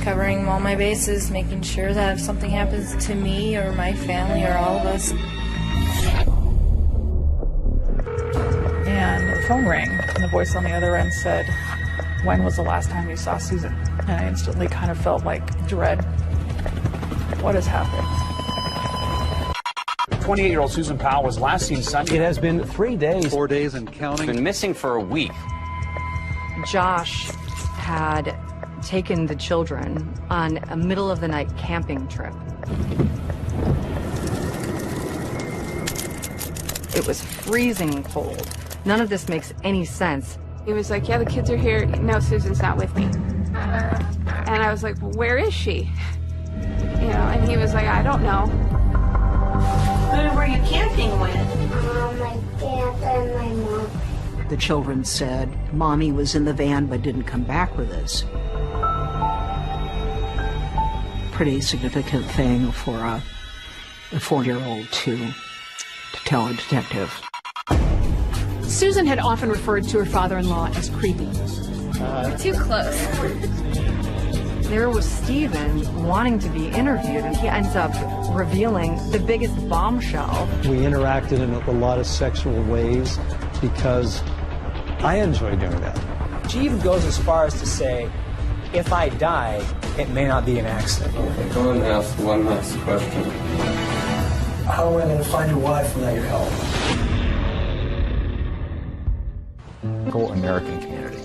Covering all my bases, making sure that if something happens to me or my family or all of us. And the phone rang, and the voice on the other end said, "When was the last time you saw Susan?" And I instantly kind of felt like dread. What has happened? 28-year-old Susan Powell was last seen Sunday. It has been 3 days. 4 days and counting. Been missing for a week. Josh had taken the children on a middle-of-the-night camping trip. It was freezing cold. None of this makes any sense. He was like, "Yeah, the kids are here. No, Susan's not with me." And I was like, "Well, where is she?" You know, and he was like, "I don't know." Who were you camping with? My dad and my mom. The children said, "Mommy was in the van but didn't come back with us." Pretty significant thing for a 4-year-old to tell a detective. Susan had often referred to her father-in-law as creepy. We're too close. There was Stephen wanting to be interviewed, and he ends up revealing the biggest bombshell. We interacted in a lot of sexual ways because I enjoy doing that. She even goes as far as to say, if I die, it may not be an accident. Okay, go and ask one last question. How am I going to find your wife without your help? Whole American community.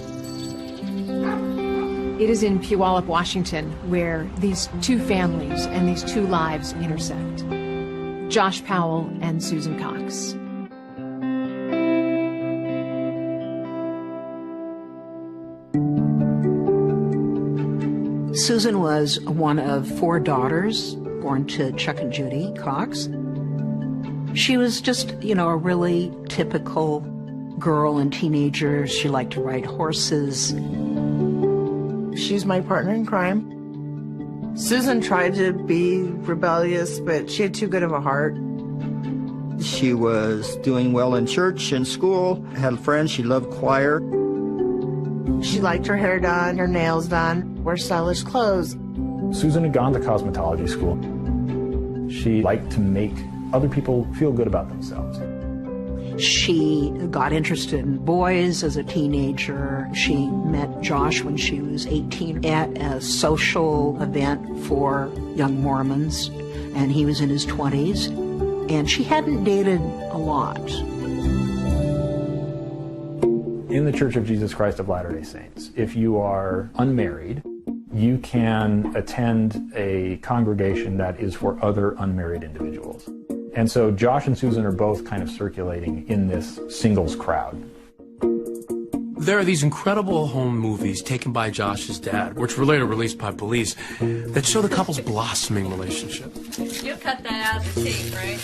It is in Puyallup, Washington, where these two families and these two lives intersect. Josh Powell and Susan Cox. Susan was one of 4 daughters born to Chuck and Judy Cox. She was just, a really typical girl and teenager. She liked to ride horses. She's my partner in crime. Susan tried to be rebellious, but she had too good of a heart. She was doing well in church and school, had friends, she loved choir. She liked her hair done, her nails done, wear stylish clothes. Susan had gone to cosmetology school. She liked to make other people feel good about themselves. She got interested in boys as a teenager. She met Josh when she was 18 at a social event for young Mormons, and he was in his 20s, and she hadn't dated a lot. In the Church of Jesus Christ of Latter-day Saints, if you are unmarried, you can attend a congregation that is for other unmarried individuals. And so Josh and Susan are both kind of circulating in this singles crowd. There are these incredible home movies taken by Josh's dad, which were later released by police, that show the couple's blossoming relationship. You'll cut that out of the tape, right?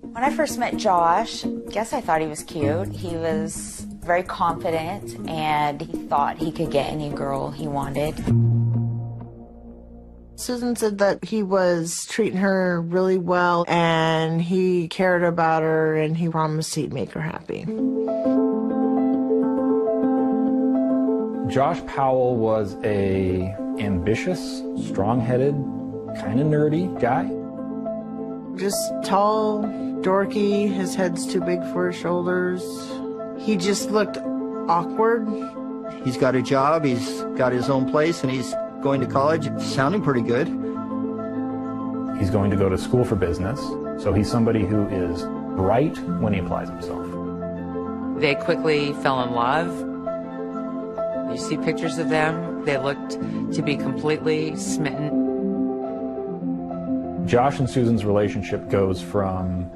When I first met Josh, guess I thought he was cute. He was very confident, and he thought he could get any girl he wanted. Susan said that he was treating her really well, and he cared about her, and he promised he'd make her happy. Josh Powell was a ambitious, strong-headed, kind of nerdy guy. Just tall, dorky, his head's too big for his shoulders. He just looked awkward. He's got a job, he's got his own place, and he's going to college. It's sounding pretty good. He's going to go to school for business, so he's somebody who is bright when he applies himself. They quickly fell in love. You see pictures of them, they looked to be completely smitten. Josh and Susan's relationship goes from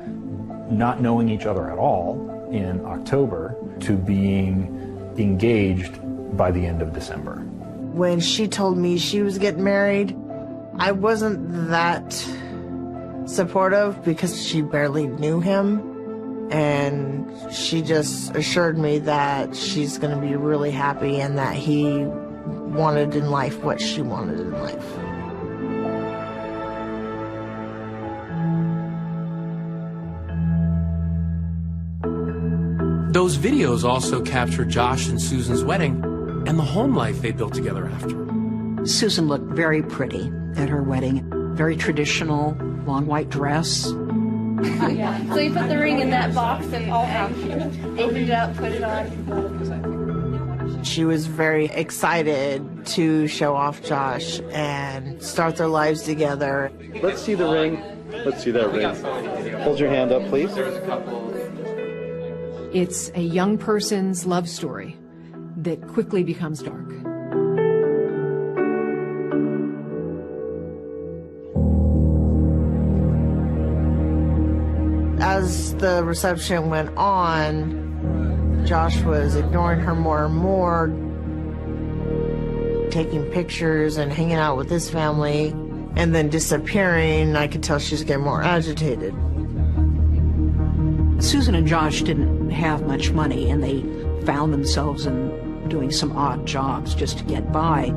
not knowing each other at all in October to being engaged by the end of December. When she told me she was getting married, I wasn't that supportive because she barely knew him. And she just assured me that she's going to be really happy and that he wanted in life what she wanted in life. Those videos also capture Josh and Susan's wedding and the home life they built together after. Susan looked very pretty at her wedding. Very traditional, long white dress. So you put the ring in that box and opened it up, put it on. She was very excited to show off Josh and start their lives together. Let's see the ring. Let's see that ring. Hold your hand up, please. It's a young person's love story that quickly becomes dark. As the reception went on, Josh was ignoring her more and more, taking pictures and hanging out with his family, and then disappearing. I could tell she was getting more agitated. Susan and Josh didn't have much money, and they found themselves in doing some odd jobs just to get by.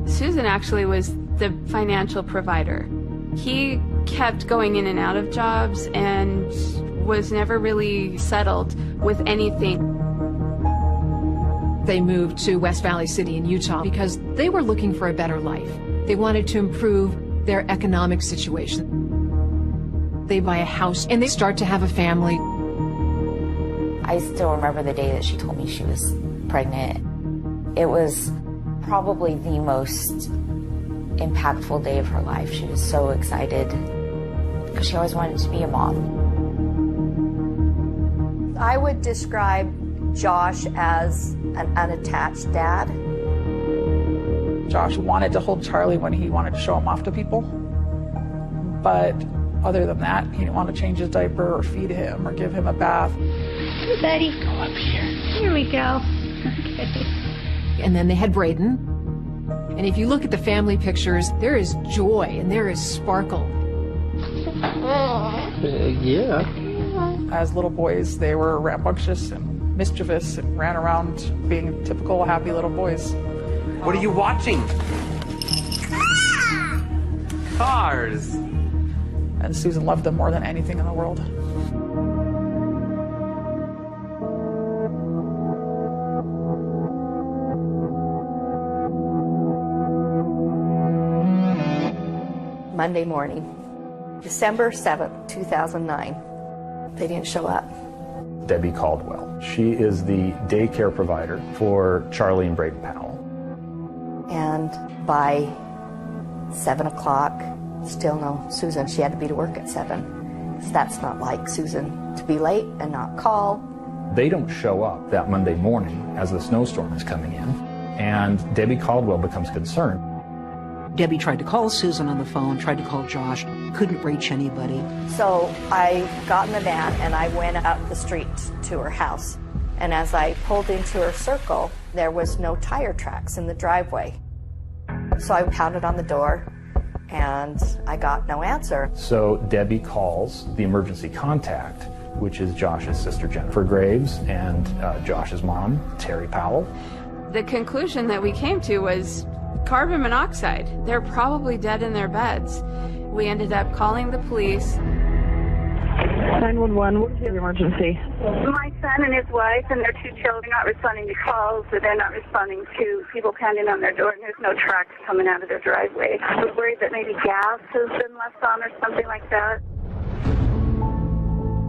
Susan actually was the financial provider. He kept going in and out of jobs and was never really settled with anything. They moved to West Valley City in Utah because they were looking for a better life. They wanted to improve their economic situation. They buy a house and they start to have a family. I still remember the day that she told me she was pregnant. It was probably the most impactful day of her life. She was so excited because she always wanted to be a mom. I would describe Josh as an unattached dad. Josh wanted to hold Charlie when he wanted to show him off to people. But other than that, he didn't want to change his diaper or feed him or give him a bath. Hey, buddy. Go up here. Here we go. Okay. And then they had Braden. And if you look at the family pictures, there is joy and there is sparkle. Yeah. As little boys, they were rambunctious and mischievous and ran around being typical happy little boys. What are you watching? Cars. And Susan loved them more than anything in the world. Monday morning, December 7th, 2009. They didn't show up. Debbie Caldwell. She is the daycare provider for Charlie and Braden Powell. And by 7 o'clock, still no Susan. She had to be to work at 7. So that's not like Susan to be late and not call. They don't show up that Monday morning as the snowstorm is coming in, and Debbie Caldwell becomes concerned. Debbie tried to call Susan on the phone, tried to call Josh, couldn't reach anybody. So I got in the van and I went up the street to her house. And as I pulled into her circle, there was no tire tracks in the driveway. So I pounded on the door and I got no answer. So Debbie calls the emergency contact, which is Josh's sister Jennifer Graves and Josh's mom, Terry Powell. The conclusion that we came to was carbon monoxide. They're probably dead in their beds. We ended up calling the police. 911, what is your emergency? My son and his wife and their 2 children are not responding to calls, so they're not responding to people pounding on their door, and there's no tracks coming out of their driveway. I was worried that maybe gas has been left on or something like that.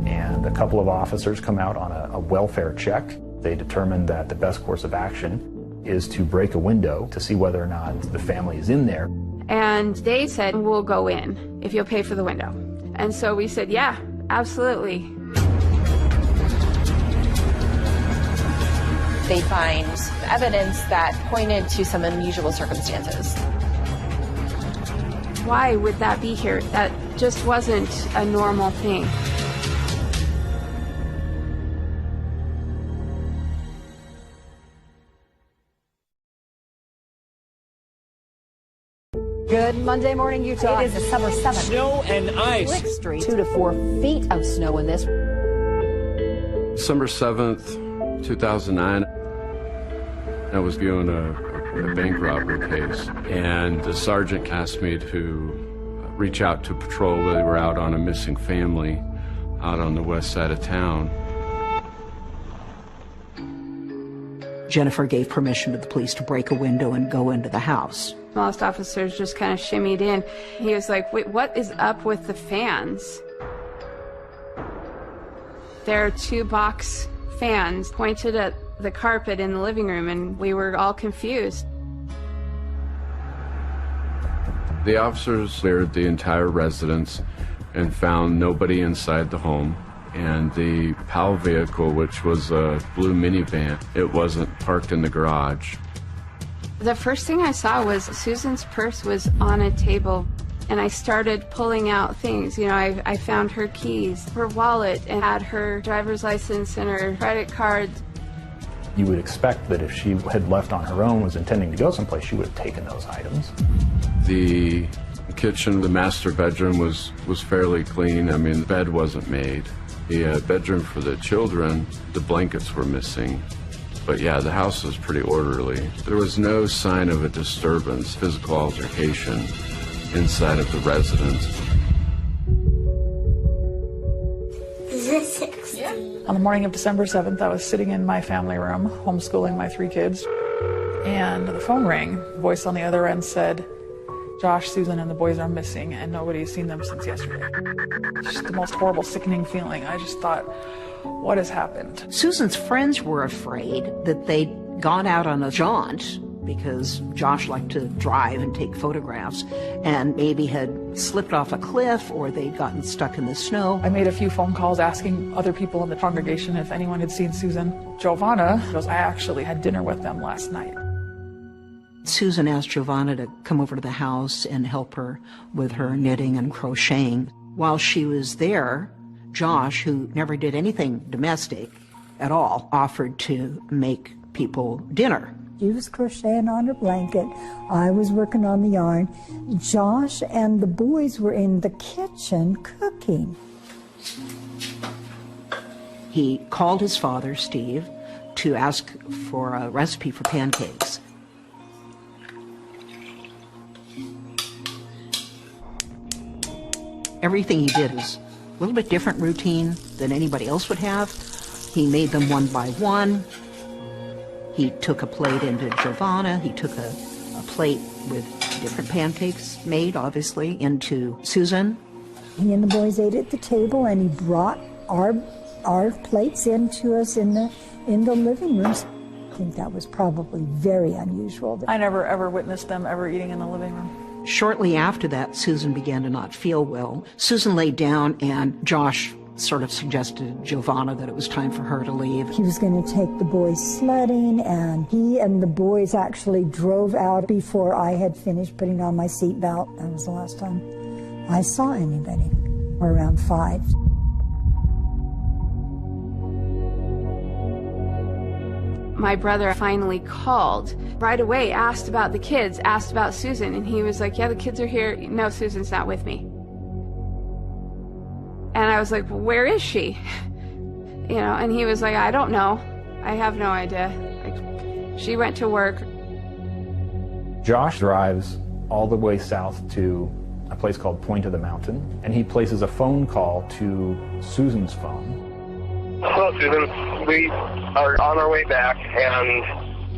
And a couple of officers come out on a welfare check. They determined that the best course of action is to break a window to see whether or not the family is in there. And they said, we'll go in if you'll pay for the window. And so we said, yeah, absolutely. They find evidence that pointed to some unusual circumstances. Why would that be here? That just wasn't a normal thing. Good Monday morning, Utah. It is December 7th. Snow and ice. Slick Street, 2 to 4 feet of snow in this. December 7th, 2009. I was viewing a bank robbery case, and the sergeant asked me to reach out to patrol. They were out on a missing family out on the west side of town. Jennifer gave permission to the police to break a window and go into the house. Most officers just kind of shimmied in. He was like, wait, what is up with the fans? There are 2 box fans pointed at the carpet in the living room, and we were all confused. The officers cleared the entire residence and found nobody inside the home. And the Powell vehicle, which was a blue minivan, it wasn't parked in the garage. The first thing I saw was Susan's purse was on a table, and I started pulling out things. You know, I found her keys, her wallet, and had her driver's license and her credit card. You would expect that if she had left on her own, was intending to go someplace, she would have taken those items. The kitchen, the master bedroom was fairly clean. I mean, the bed wasn't made. The bedroom for the children, the blankets were missing. But yeah, the house was pretty orderly. There was no sign of a disturbance, physical altercation inside of the residence. Is it 16? Yeah. On the morning of December 7th, I was sitting in my family room, homeschooling my 3 kids, and the phone rang. A voice on the other end said, Josh, Susan, and the boys are missing, and nobody's seen them since yesterday. Just the most horrible, sickening feeling. I just thought, what has happened? Susan's friends were afraid that they'd gone out on a jaunt, because Josh liked to drive and take photographs, and maybe had slipped off a cliff or they'd gotten stuck in the snow. I made a few phone calls asking other people in the congregation if anyone had seen Susan. Giovanna goes, I actually had dinner with them last night. Susan asked Giovanna to come over to the house and help her with her knitting and crocheting. While she was there, Josh, who never did anything domestic at all, offered to make people dinner. She was crocheting on her blanket. I was working on the yarn. Josh and the boys were in the kitchen cooking. He called his father, Steve, to ask for a recipe for pancakes. Everything he did was a little bit different routine than anybody else would have. He made them one by one. He took a plate into Giovanna. He took a plate with different pancakes made, obviously, into Susan. He and the boys ate at the table, and he brought our plates into us in the living rooms. I think that was probably very unusual. I never ever witnessed them ever eating in the living room. Shortly after that, Susan began to not feel well. Susan laid down, and Josh sort of suggested to Giovanna that it was time for her to leave. He was going to take the boys sledding, and he and the boys actually drove out before I had finished putting on my seatbelt. That was the last time I saw anybody, or around 5. My brother finally called right away, asked about the kids, asked about Susan, and he was like, yeah, the kids are here. No, Susan's not with me. And I was like, well, where is she? You know, and he was like, I don't know. I have no idea. Like, she went to work. Josh drives all the way south to a place called Point of the Mountain, and he places a phone call to Susan's phone. Hello, Susan. We are on our way back, and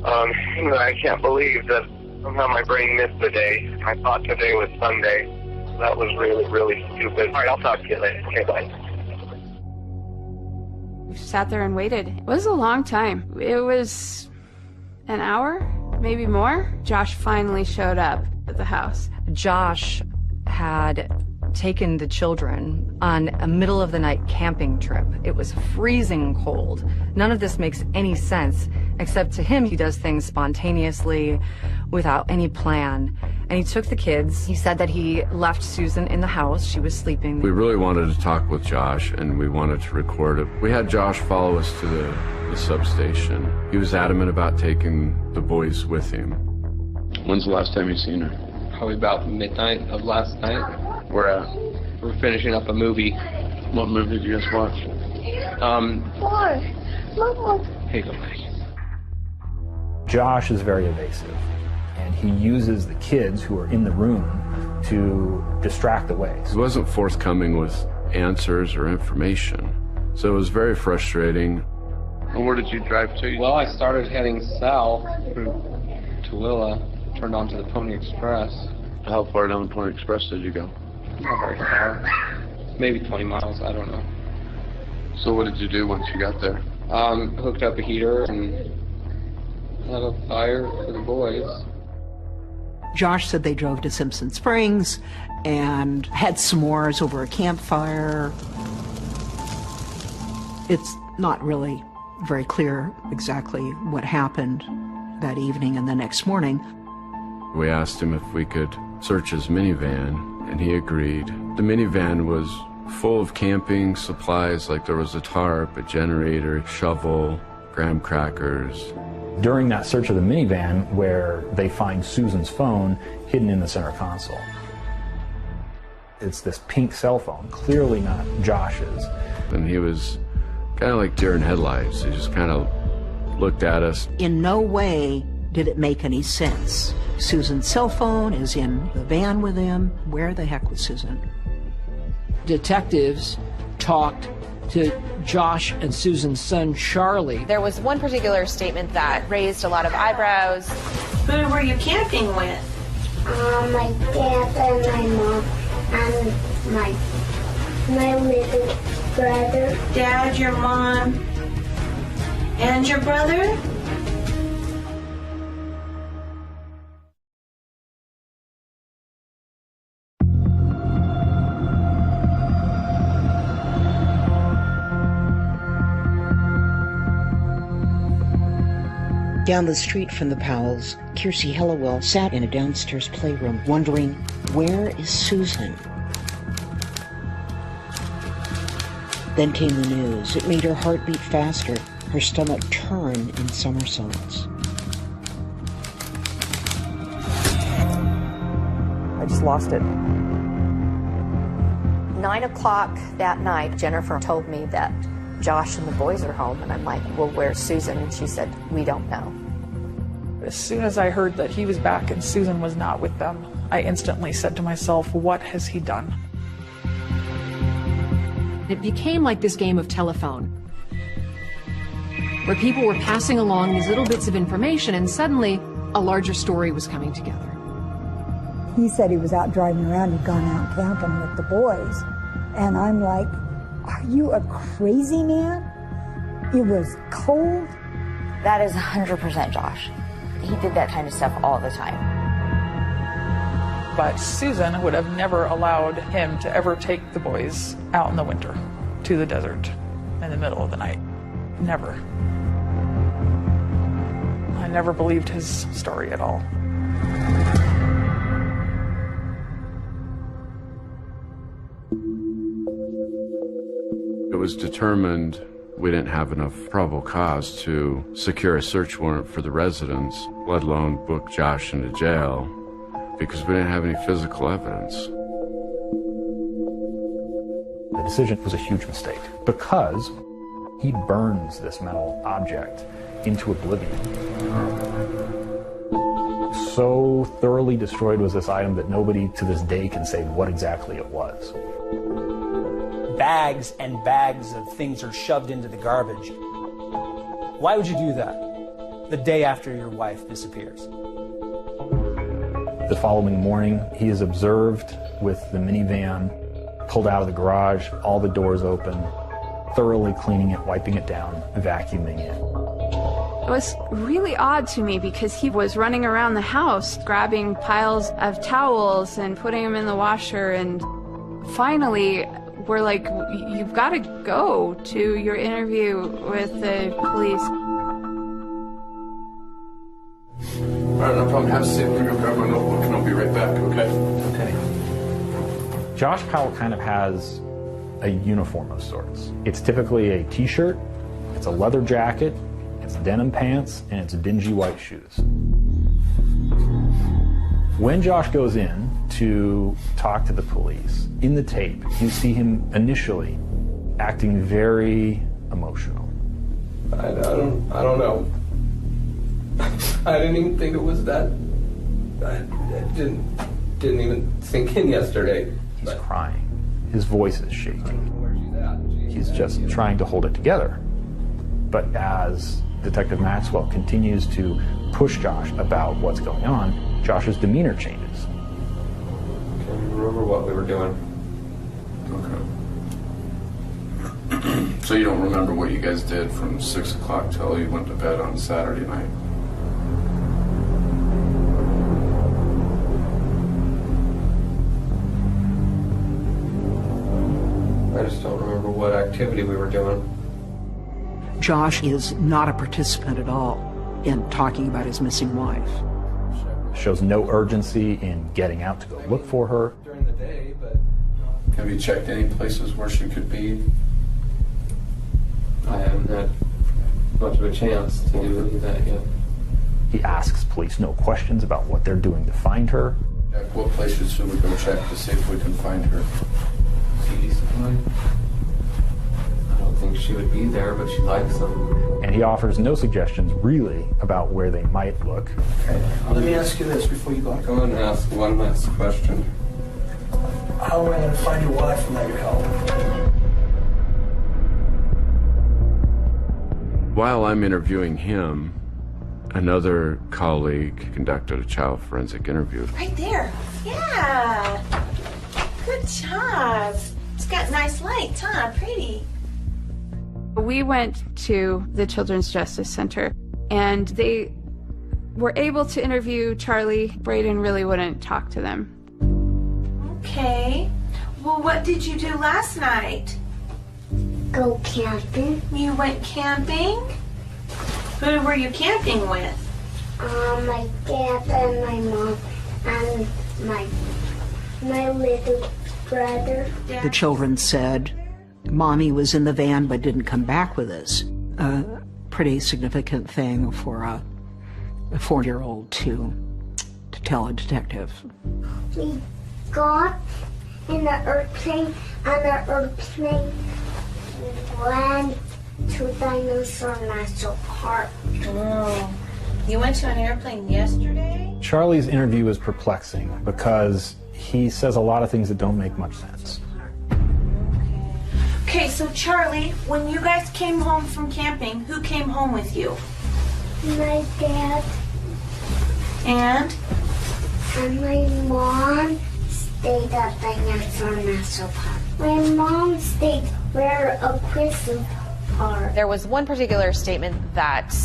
I can't believe that somehow my brain missed the day. I thought today was Sunday. That was really, really stupid. All right, I'll talk to you later. Okay, bye. We sat there and waited. It was a long time. It was an hour, maybe more. Josh finally showed up at the house. Josh had taken the children on a middle of the night camping trip. It was freezing cold. None of this makes any sense, except to him, he does things spontaneously without any plan. And he took the kids. He said that he left Susan in the house. She was sleeping. We really wanted to talk with Josh, and we wanted to record it. We had Josh follow us to the substation. He was adamant about taking the boys with him. When's the last time you seen her? Probably about midnight of last night. We're finishing up a movie. What movie did you just watch? What? Mama. Hey, go back. Josh is very evasive, and he uses the kids who are in the room to distract away. He wasn't forthcoming with answers or information, so it was very frustrating. And where did you drive to? Well, I started heading south through Tooele, turned onto the Pony Express. How far down the Pony Express did you go? Not very far. Maybe 20 miles, I don't know. So what did you do once you got there? Hooked up a heater and had a fire for the boys. Josh said they drove to Simpson Springs and had s'mores over a campfire. It's not really very clear exactly what happened that evening and the next morning. We asked him if we could search his minivan, and he agreed. The minivan was full of camping supplies, like there was a tarp, a generator, shovel, graham crackers. During that search of the minivan, where they find Susan's phone hidden in the center console. It's this pink cell phone, clearly not Josh's. And he was kind of like deer in headlights. He just kind of looked at us. In no way did it make any sense. Susan's cell phone is in the van with him. Where the heck was Susan? Detectives talked to Josh and Susan's son, Charlie. There was one particular statement that raised a lot of eyebrows. Who were you camping with? My dad and my mom and my little brother. Dad, your mom, and your brother? Down the street from the Powells, Kiersey Hellawell sat in a downstairs playroom, wondering, where is Susan? Then came the news. It made her heart beat faster, her stomach turn in somersaults. I just lost it. 9 o'clock that night, Jennifer told me that Josh and the boys are home, and I'm like, well, where's Susan? And she said, we don't know. As soon as I heard that he was back and Susan was not with them, I instantly said to myself, what has he done? It became like this game of telephone, where people were passing along these little bits of information, and suddenly a larger story was coming together. He said he was out driving around, he'd gone out camping with the boys. And I'm like, are you a crazy man? It was cold. That is 100% Josh. He did that kind of stuff all the time. But Susan would have never allowed him to ever take the boys out in the winter to the desert in the middle of the night. Never. I never believed his story at all. It was determined we didn't have enough probable cause to secure a search warrant for the residence, let alone book Josh into jail, because we didn't have any physical evidence. The decision was a huge mistake because he burns this metal object into oblivion. So thoroughly destroyed was this item that nobody to this day can say what exactly it was. Bags and bags of things are shoved into the garbage. Why would you do that the day after your wife disappears? The following morning, he is observed with the minivan pulled out of the garage, all the doors open, thoroughly cleaning it, wiping it down, vacuuming it. It was really odd to me because he was running around the house grabbing piles of towels and putting them in the washer, and finally we're like, you've got to go to your interview with the police. All right, no problem. Have a seat. I'm going to go grab my notebook and I'll be right back, okay? Okay. Josh Powell kind of has a uniform of sorts. It's typically a t-shirt, it's a leather jacket, it's denim pants, and it's dingy white shoes. When Josh goes in to talk to the police, in the tape, you see him initially acting very emotional. I don't know. I didn't even think it was that. It didn't even sink in yesterday. He's crying. His voice is shaking. He's just trying to hold it together. But as Detective Maxwell continues to push Josh about what's going on, Josh's demeanor changes. I remember what we were doing. Okay. So you don't remember what you guys did from 6 o'clock till you went to bed on Saturday night? I just don't remember what activity we were doing. Josh is not a participant at all in talking about his missing wife. Shows no urgency in getting out to go look for her. During the day, but... Have you checked any places where she could be? I haven't had much of a chance to do any of that yet. He asks police no questions about what they're doing to find her. Jack, what places should we go check to see if we can find her? CD supply? I don't think she would be there, but she likes them. And he offers no suggestions, really, about where they might look. Okay. Let me ask you this before you go. Go ahead and ask one last question. How am I going to find your wife without your help? While I'm interviewing him, another colleague conducted a child forensic interview. Right there. Yeah. Good job. It's got nice lights, huh? Pretty. We went to the Children's Justice Center, and they were able to interview Charlie. Braden really wouldn't talk to them. Okay. Well, what did you do last night? Go camping. You went camping? Who were you camping with? My dad and my mom and my little brother. The children said, Mommy was in the van but didn't come back with us. A pretty significant thing for a 4-year-old to tell a detective. We got in the airplane, and the airplane went to Dinosaur National Park. Oh. You went to an airplane yesterday? Charlie's interview is perplexing because he says a lot of things that don't make much sense. Okay, so Charlie, when you guys came home from camping, who came home with you? My dad. And my mom stayed at Dinosaur National Park. My mom stayed where a prison park. There was one particular statement that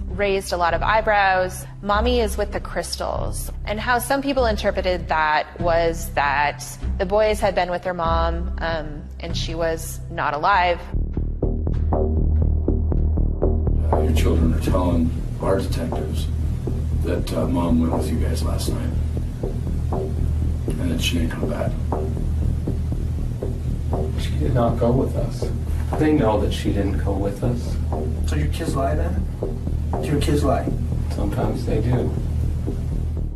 raised a lot of eyebrows. Mommy is with the crystals. And how some people interpreted that was that the boys had been with their mom and she was not alive. Your children are telling our detectives that Mom went with you guys last night and that she didn't come back. She did not go with us. They know that she didn't go with us. So your kids lie then? Do your kids lie? Sometimes they do.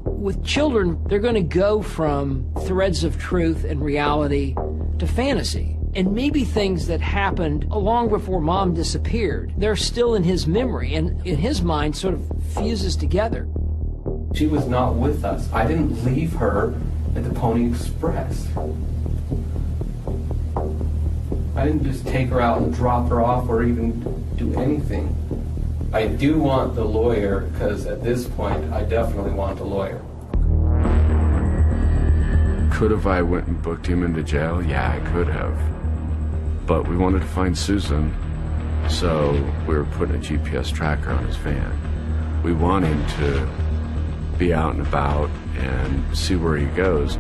With children, they're going to go from threads of truth and reality to fantasy. And maybe things that happened long before Mom disappeared, they're still in his memory, and in his mind sort of fuses together. She was not with us. I didn't leave her at the Pony Express. I didn't just take her out and drop her off or even do anything. I do want the lawyer, because at this point, I definitely want the lawyer. Could have I went and booked him into jail? Yeah, I could have. But we wanted to find Susan, so we were putting a GPS tracker on his van. We want him to be out and about and see where he goes.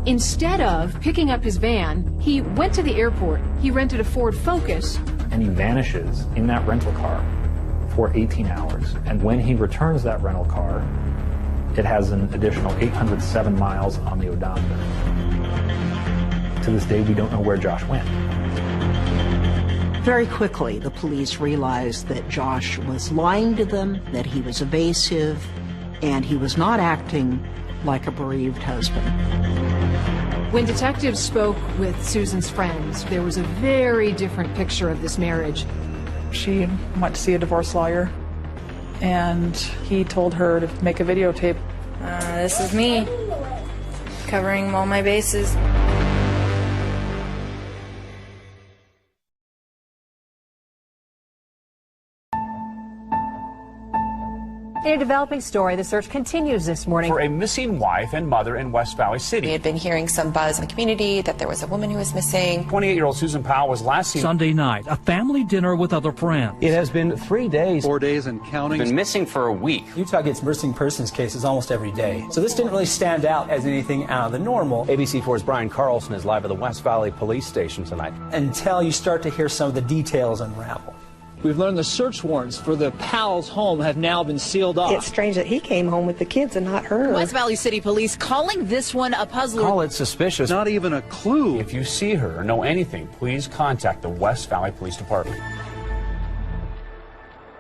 Instead of picking up his van, he went to the airport. He rented a Ford Focus. And he vanishes in that rental car for 18 hours. And when he returns that rental car, it has an additional 807 miles on the odometer. To this day, we don't know where Josh went. Very quickly, the police realized that Josh was lying to them, that he was evasive, and he was not acting like a bereaved husband. When detectives spoke with Susan's friends, there was a very different picture of this marriage. She went to see a divorce lawyer, and he told her to make a videotape. This is me, covering all my bases. In a developing story, the search continues this morning for a missing wife and mother in West Valley City. We had been hearing some buzz in the community that there was a woman who was missing. 28-year-old Susan Powell was last seen Sunday night, a family dinner with other friends. It has been 3 days. 4 days and counting. Been missing for a week. Utah gets missing persons cases almost every day. So this didn't really stand out as anything out of the normal. ABC4's Brian Carlson is live at the West Valley Police Station tonight. Until you start to hear some of the details unravel. We've learned the search warrants for the Powell's home have now been sealed off. It's strange that he came home with the kids and not her. West Valley City Police calling this one a puzzler. Call it suspicious. Not even a clue. If you see her or know anything, please contact the West Valley Police Department.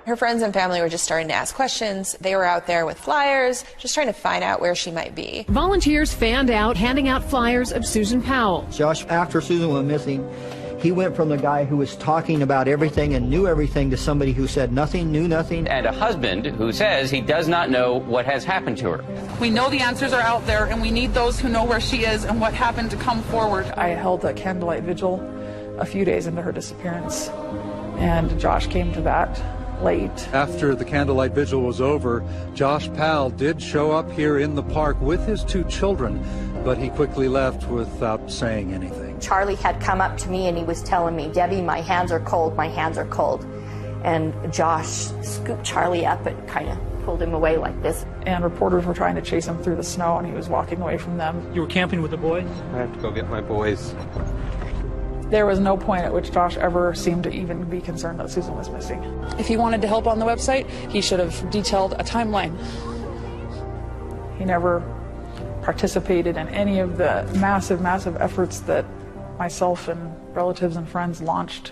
Her friends and family were just starting to ask questions. They were out there with flyers, just trying to find out where she might be. Volunteers fanned out, handing out flyers of Susan Powell. Josh, after Susan went missing, he went from the guy who was talking about everything and knew everything to somebody who said nothing, knew nothing. And a husband who says he does not know what has happened to her. We know the answers are out there, and we need those who know where she is and what happened to come forward. I held a candlelight vigil a few days into her disappearance, and Josh came to that late. After the candlelight vigil was over, Josh Powell did show up here in the park with his 2 children, but he quickly left without saying anything. Charlie had come up to me and he was telling me, Debbie, my hands are cold, my hands are cold. And Josh scooped Charlie up and kind of pulled him away like this. And reporters were trying to chase him through the snow, and he was walking away from them. You were camping with the boys? I have to go get my boys. There was no point at which Josh ever seemed to even be concerned that Susan was missing. If he wanted to help on the website, he should have detailed a timeline. He never participated in any of the massive, massive efforts that myself and relatives and friends launched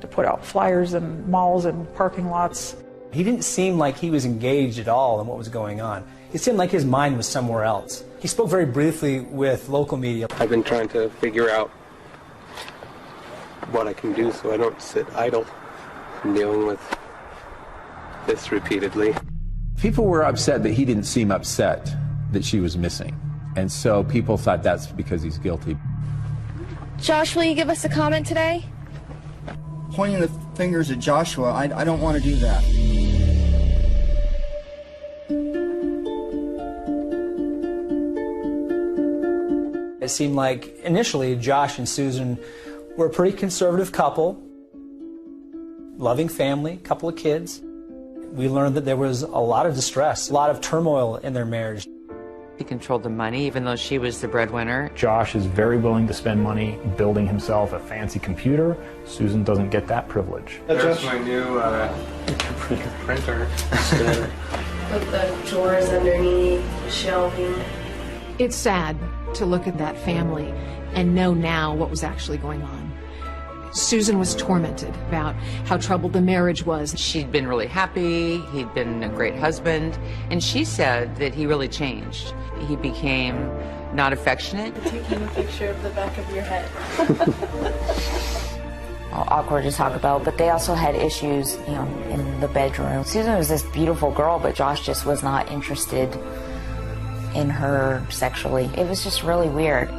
to put out flyers in malls and parking lots. He didn't seem like he was engaged at all in what was going on. It seemed like his mind was somewhere else. He spoke very briefly with local media. I've been trying to figure out what I can do so I don't sit idle. I'm dealing with this repeatedly. People were upset that he didn't seem upset that she was missing. And so people thought that's because he's guilty. Josh, will you give us a comment today? Pointing the fingers at Joshua, I don't want to do that. It seemed like initially Josh and Susan were a pretty conservative couple, loving family, couple of kids. We learned that there was a lot of distress, a lot of turmoil in their marriage. He controlled the money, even though she was the breadwinner. Josh is very willing to spend money building himself a fancy computer. Susan doesn't get that privilege. There's my new printer. With the drawers underneath, the shelving. It's sad to look at that family and know now what was actually going on. Susan was tormented about how troubled the marriage was. She'd been really happy, he'd been a great husband, and she said that he really changed. He became not affectionate. I'm taking a picture of the back of your head. Awkward to talk about, but they also had issues, in the bedroom. Susan was this beautiful girl, but Josh just was not interested in her sexually. It was just really weird.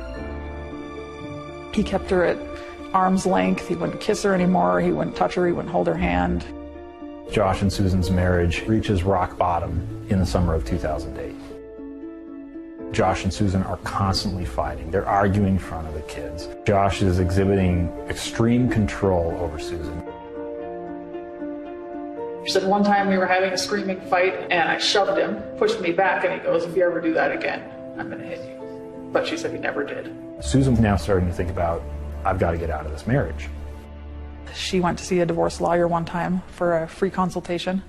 He kept her at arm's length. He wouldn't kiss her anymore. He wouldn't touch her. He wouldn't hold her hand. Josh and Susan's marriage reaches rock bottom in the summer of 2008. Josh and Susan are constantly fighting. They're arguing in front of the kids. Josh is exhibiting extreme control over Susan. She said one time we were having a screaming fight and I shoved him, pushed me back, and he goes, "If you ever do that again, I'm going to hit you." But she said he never did. Susan's now starting to think about, I've got to get out of this marriage. She went to see a divorce lawyer one time for a free consultation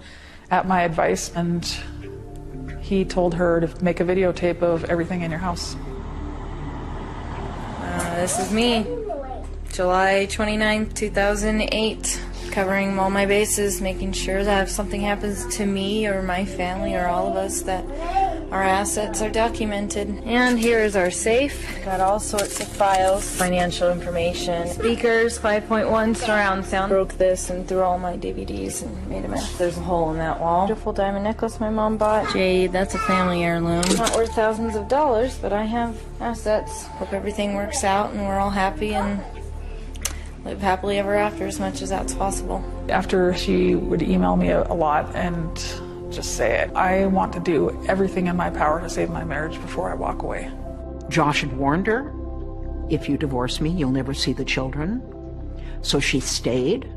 at my advice, and he told her to make a videotape of everything in your house. This is me, July 29th, 2008, covering all my bases, making sure that if something happens to me or my family or all of us, that our assets are documented. And here is our safe. Got all sorts of files, financial information, speakers, 5.1 surround sound. Broke this and threw all my DVDs and made a mess. There's a hole in that wall. Beautiful diamond necklace my mom bought. Jade, that's a family heirloom. Not worth thousands of dollars, but I have assets. Hope everything works out and we're all happy and live happily ever after, as much as that's possible. After she would email me a lot and Just say it. I want to do everything in my power to save my marriage before I walk away. Josh had warned her, if you divorce me, you'll never see the children. So she stayed.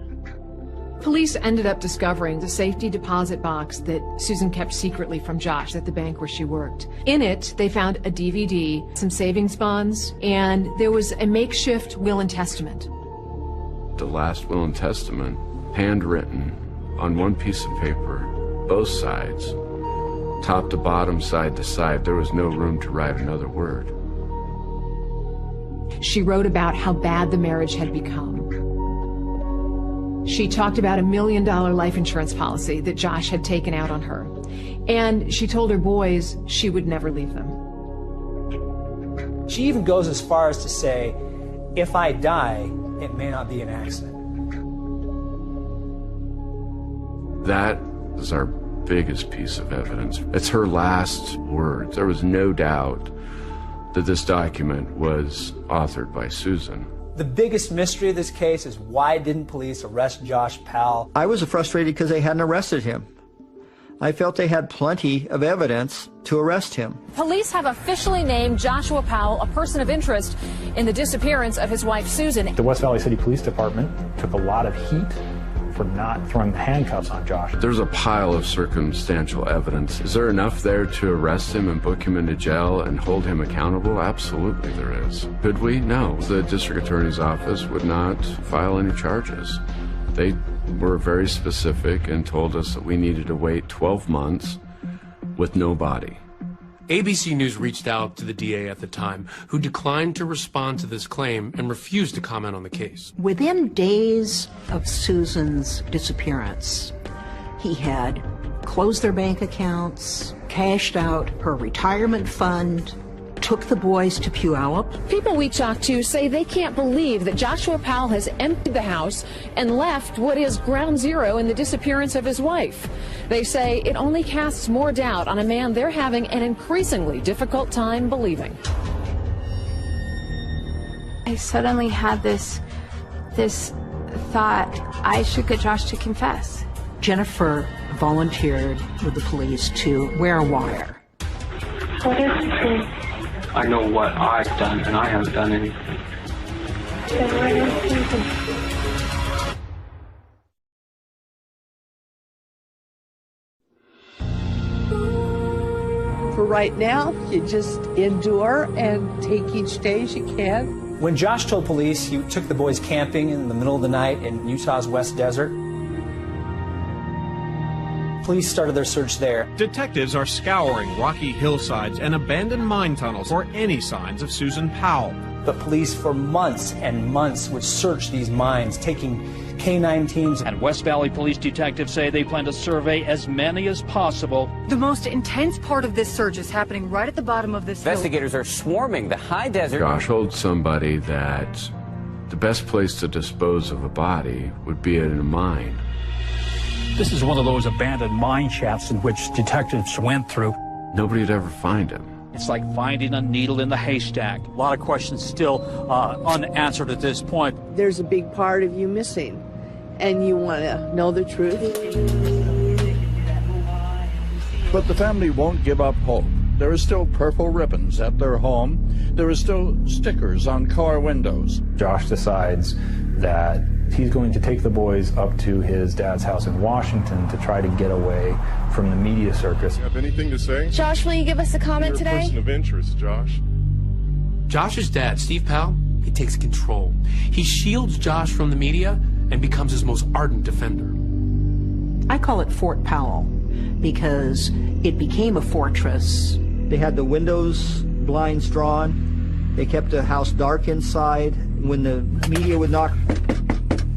Police ended up discovering the safety deposit box that Susan kept secretly from Josh at the bank where she worked. In it, they found a DVD, some savings bonds, and there was a makeshift will and testament. The last will and testament, handwritten on one piece of paper, both sides, top to bottom, side to side. There was no room to write another word. She wrote about how bad the marriage had become. She talked about $1 million life insurance policy that Josh had taken out on her. And she told her boys she would never leave them. She even goes as far as to say, if I die, it may not be an accident. That is our biggest piece of evidence. It's her last words. There was no doubt that this document was authored by Susan. The biggest mystery of this case is why didn't police arrest Josh Powell? I was frustrated because they hadn't arrested him. I felt they had plenty of evidence to arrest him. Police have officially named Joshua Powell a person of interest in the disappearance of his wife, Susan. The West Valley City Police Department took a lot of heat for not throwing the handcuffs on Josh. There's a pile of circumstantial evidence. Is there enough there to arrest him and book him into jail and hold him accountable? Absolutely there is. Could we? No. The district attorney's office would not file any charges. They were very specific and told us that we needed to wait 12 months with no body. ABC News reached out to the DA at the time, who declined to respond to this claim and refused to comment on the case. Within days of Susan's disappearance, he had closed their bank accounts, cashed out her retirement fund, took the boys to Puyallup. People we talked to say they can't believe that Joshua Powell has emptied the house and left what is ground zero in the disappearance of his wife. They say it only casts more doubt on a man they're having an increasingly difficult time believing. I suddenly had this thought, I should get Josh to confess. Jennifer volunteered with the police to wear a wire. What is the truth? I know what I've done, and I haven't done anything. Then why not Susan? For right now, you just endure and take each day as you can. When Josh told police he took the boys camping in the middle of the night in Utah's West Desert, police started their search there. Detectives are scouring rocky hillsides and abandoned mine tunnels for any signs of Susan Powell. But police for months and months would search these mines, taking K-9 teams. And West Valley police detectives say they plan to survey as many as possible. The most intense part of this search is happening right at the bottom of this hill. Investigators are swarming the high desert. Josh told somebody that the best place to dispose of a body would be in a mine. This is one of those abandoned mine shafts in which detectives went through. Nobody'd ever find him. It's like finding a needle in the haystack. A lot of questions still unanswered at this point. There's a big part of you missing, and you want to know the truth. But the family won't give up hope. There are still purple ribbons at their home. There are still stickers on car windows. Josh decides that he's going to take the boys up to his dad's house in Washington to try to get away from the media circus. You have anything to say? Josh, will you give us a comment today? You're a person of interest, Josh. Josh's dad, Steve Powell, he takes control. He shields Josh from the media and becomes his most ardent defender. I call it Fort Powell because it became a fortress. They had the windows, blinds drawn. They kept the house dark inside. When the media would knock,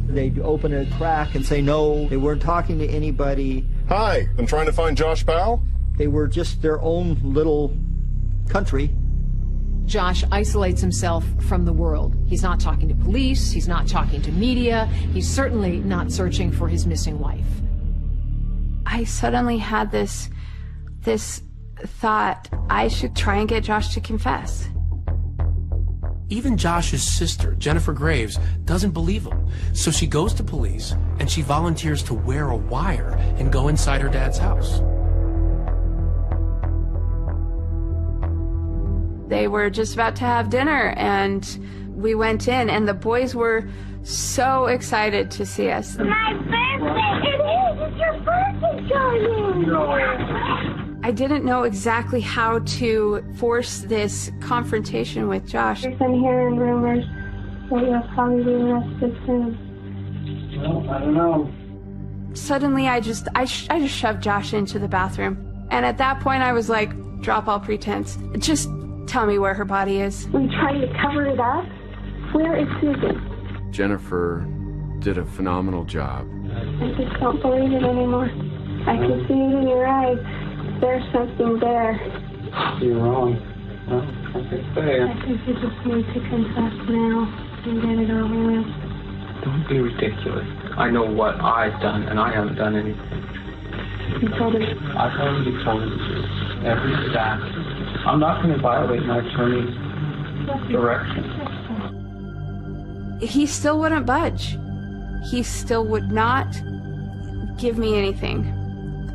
they'd open a crack and say no. They weren't talking to anybody. Hi, I'm trying to find Josh Powell. They were just their own little country. Josh isolates himself from the world. He's not talking to police. He's not talking to media. He's certainly not searching for his missing wife. I suddenly had this thought, I should try and get Josh to confess. Even Josh's sister, Jennifer Graves, doesn't believe him. So she goes to police and she volunteers to wear a wire and go inside her dad's house. They were just about to have dinner, and we went in, and the boys were so excited to see us. My birthday! It's your birthday, darling! I didn't know exactly how to force this confrontation with Josh. I'm hearing rumors that you'll probably be arrested soon. Well, I don't know. Suddenly, I just shoved Josh into the bathroom. And at that point, I was like, drop all pretense. Just tell me where her body is. We tried to cover it up. Where is Susan? Jennifer did a phenomenal job. I just don't believe it anymore. I can see it in your eyes. There's something there. You're wrong. Well, like I say, I think you just need to confess now and get it over with. don't be ridiculous. I know what I've done, and I haven't done anything. You told him. I've already told him every step. I'm not going to violate my attorney's direction. He still wouldn't budge. He still would not give me anything.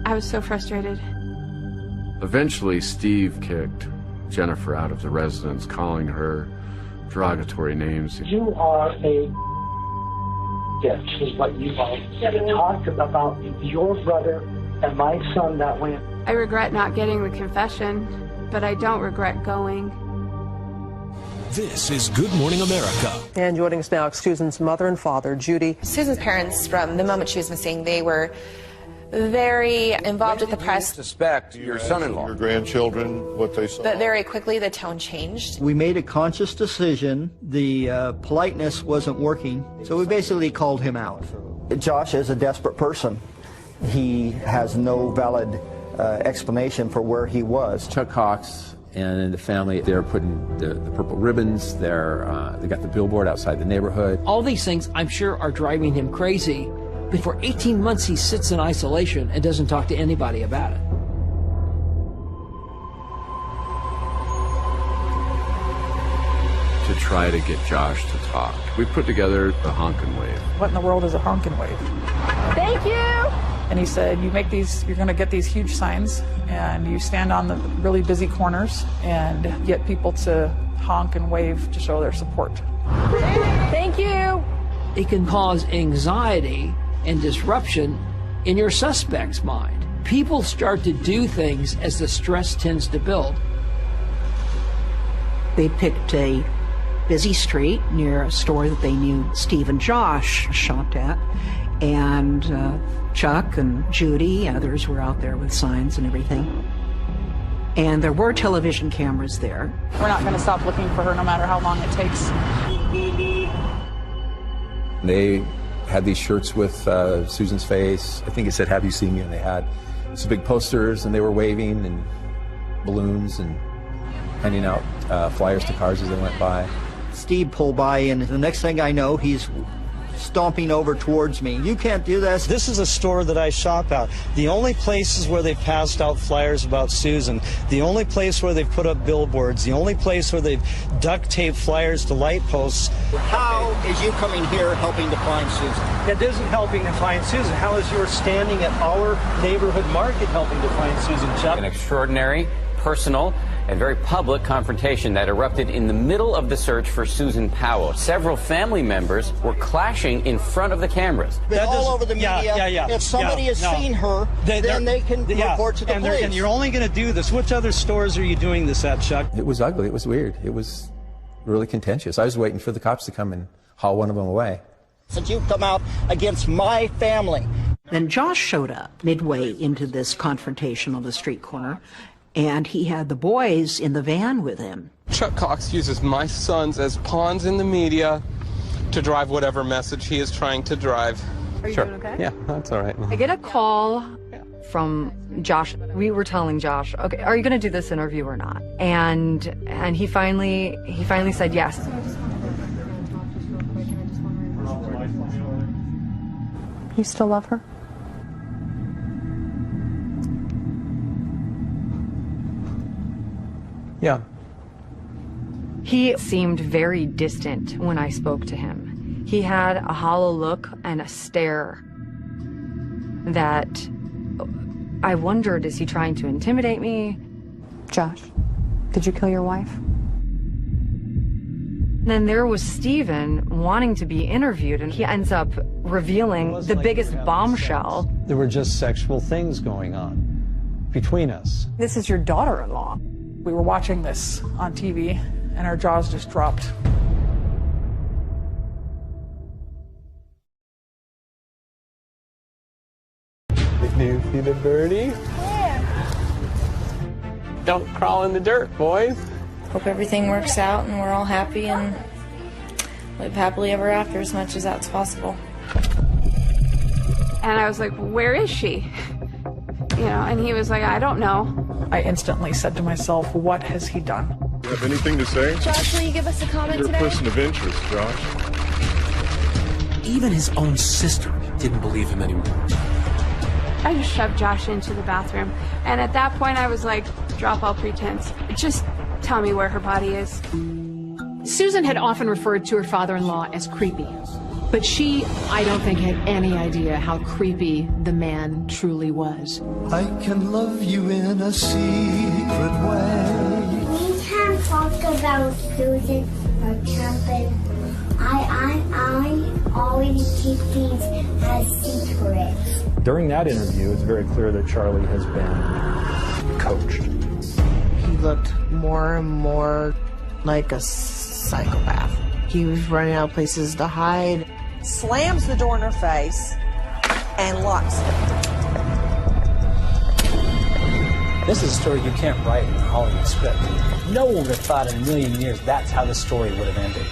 I was so frustrated. Eventually, Steve kicked Jennifer out of the residence, calling her derogatory names. You are a bitch, is what you are. You talked about your brother and my son that way. I regret not getting the confession, but I don't regret going. This is Good Morning America. And joining us now, Susan's mother and father, Judy. Susan's parents, from the moment she was missing, they were very involved with the press. Suspect your son-in-law, your grandchildren, what they saw. But very quickly, the tone changed. We made a conscious decision. The politeness wasn't working, so we basically called him out. Josh is a desperate person. He has no valid explanation for where he was. Chuck Cox and the family, they're putting the purple ribbons, they got the billboard outside the neighborhood. All these things, I'm sure, are driving him crazy. But for 18 months, he sits in isolation and doesn't talk to anybody about it. To try to get Josh to talk, we put together the honk and wave. What in the world is a honk and wave? Thank you! And he said, you make these, you're going to get these huge signs, and you stand on the really busy corners and get people to honk and wave to show their support. Thank you! It can cause anxiety and disruption in your suspect's mind. People start to do things as the stress tends to build. They picked a busy street near a store that they knew Steve and Josh shopped at, and Chuck and Judy, others were out there with signs and everything. And there were television cameras there. We're not going to stop looking for her no matter how long it takes. They had these shirts with Susan's face. I think it said, "Have you seen me?" And they had some big posters, and they were waving and balloons and handing out flyers to cars as they went by. Steve pulled by, and the next thing I know, he's stomping over towards me. You can't do this. This is a store that I shop at. The only places where they've passed out flyers about Susan, the only place where they've put up billboards, the only place where they've duct taped flyers to light posts. How is you coming here helping to find Susan? It isn't helping to find Susan. How is your standing at our neighborhood market helping to find Susan, Chuck? An extraordinary, personal, and very public confrontation that erupted in the middle of the search for Susan Powell. Several family members were clashing in front of the cameras. Been all over the media. Yeah. If somebody has seen her, then they can report to the police. And you're only going to do this. Which other stores are you doing this at, Chuck? It was ugly. It was weird. It was really contentious. I was waiting for the cops to come and haul one of them away. Since you've come out against my family. Then Josh showed up midway into this confrontation on the street corner, and he had the boys in the van with him. Chuck Cox uses my sons as pawns in the media to drive whatever message he is trying to drive. Are you doing okay? Yeah, that's all right. I get a call from Josh. We were telling Josh, okay, are you going to do this interview or not? And he finally said yes. You still love her? Yeah. He seemed very distant when I spoke to him. He had a hollow look and a stare that I wondered, is he trying to intimidate me? Josh, did you kill your wife? Then there was Stephen wanting to be interviewed, and he ends up revealing the biggest bombshell. There were just sexual things going on between us. This is your daughter-in-law. We were watching this on TV, and our jaws just dropped. Do you see the birdie? Don't crawl in the dirt, boys. Hope everything works out and we're all happy and live happily ever after as much as that's possible. And I was like, where is she? You know, and he was like, I don't know. I instantly said to myself, what has he done? You have anything to say? Josh, will you give us a comment You're today? a person of interest, Josh. Even his own sister didn't believe him anymore. I just shoved Josh into the bathroom. And at that point, I was like, drop all pretense. Just tell me where her body is. Susan had often referred to her father-in-law as creepy, but she, I don't think, had any idea how creepy the man truly was. I can love you in a secret way. We can't talk about Susan or camping. I always keep things as secrets. During that interview, it's very clear that Charlie has been coached. He looked more and more like a psychopath. He was running out of places to hide. Slams the door in her face and locks it. This is a story you can't write in a Hollywood script. No one would have thought in a million years that's how the story would have ended.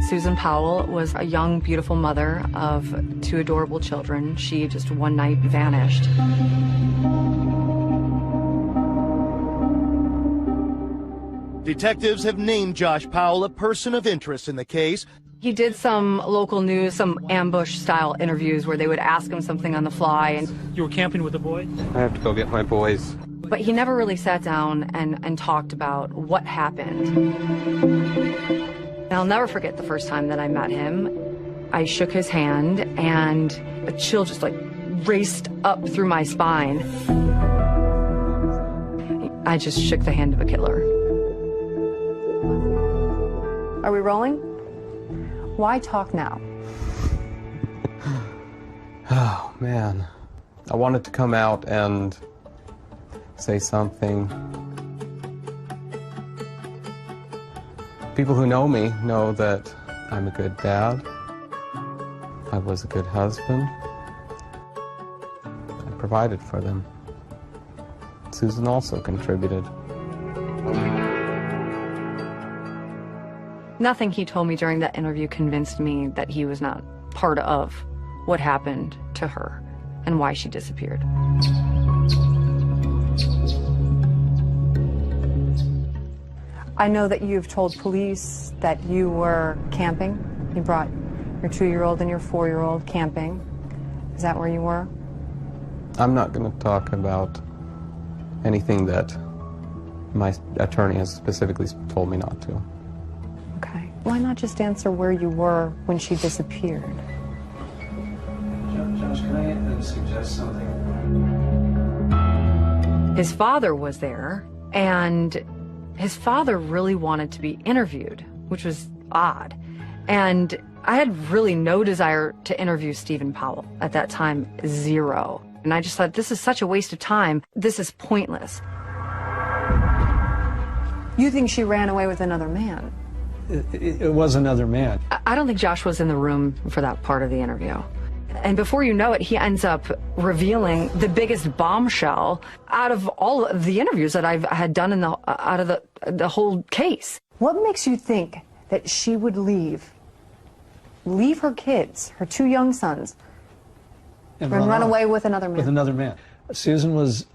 Susan Powell was a young, beautiful mother of 2 adorable children. She just one night vanished. Detectives have named Josh Powell a person of interest in the case. He did some local news, some ambush-style interviews where they would ask him something on the fly. And You were camping with the boys? I have to go get my boys. But he never really sat down and talked about what happened. And I'll never forget the first time that I met him. I shook his hand and a chill just like raced up through my spine. I just shook the hand of a killer. Are we rolling? Why talk now? Oh, man. I wanted to come out and say something. People who know me know that I'm a good dad. I was a good husband. I provided for them. Susan also contributed. Nothing he told me during that interview convinced me that he was not part of what happened to her and why she disappeared. I know that you've told police that you were camping. You brought your 2-year-old and your 4-year-old camping. Is that where you were? I'm not going to talk about anything that my attorney has specifically told me not to. Okay. Why not just answer where you were when she disappeared? Josh, can I suggest something? His father was there, and his father really wanted to be interviewed, which was odd. And I had really no desire to interview Stephen Powell at that time, 0. And I just thought, this is such a waste of time. This is pointless. You think she ran away with another man? It was another man. I don't think Josh was in the room for that part of the interview. And before you know it, he ends up revealing the biggest bombshell out of all of the interviews that I had done in out of the whole case. What makes you think that she would leave her kids, her 2 young sons, and run away with another man? With another man. Susan was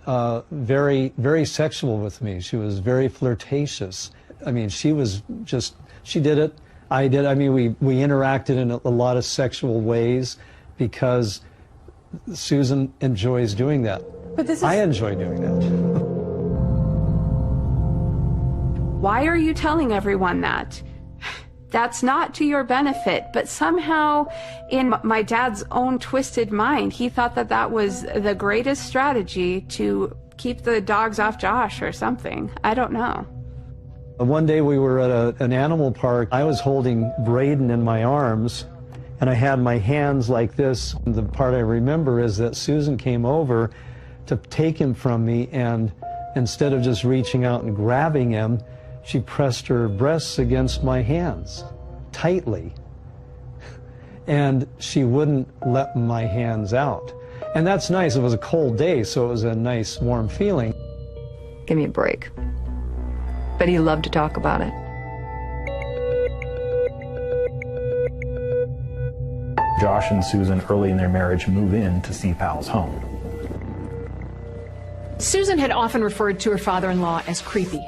very, very sexual with me. She was very flirtatious. I mean, she was just, she did it, I did. I mean, we interacted in a lot of sexual ways because Susan enjoys doing that. But this is... I enjoy doing that. Why are you telling everyone that? That's not to your benefit, but somehow in my dad's own twisted mind, he thought that that was the greatest strategy to keep the dogs off Josh or something. I don't know. One day we were at an animal park. I was holding Braden in my arms, and I had my hands like this. The part I remember is that Susan came over to take him from me, and instead of just reaching out and grabbing him, she pressed her breasts against my hands, tightly. And she wouldn't let my hands out. And that's nice. It was a cold day, so it was a nice, warm feeling. Give me a break. But he loved to talk about it. Josh and Susan, early in their marriage, move in to Steve Powell's home. Susan had often referred to her father-in-law as creepy.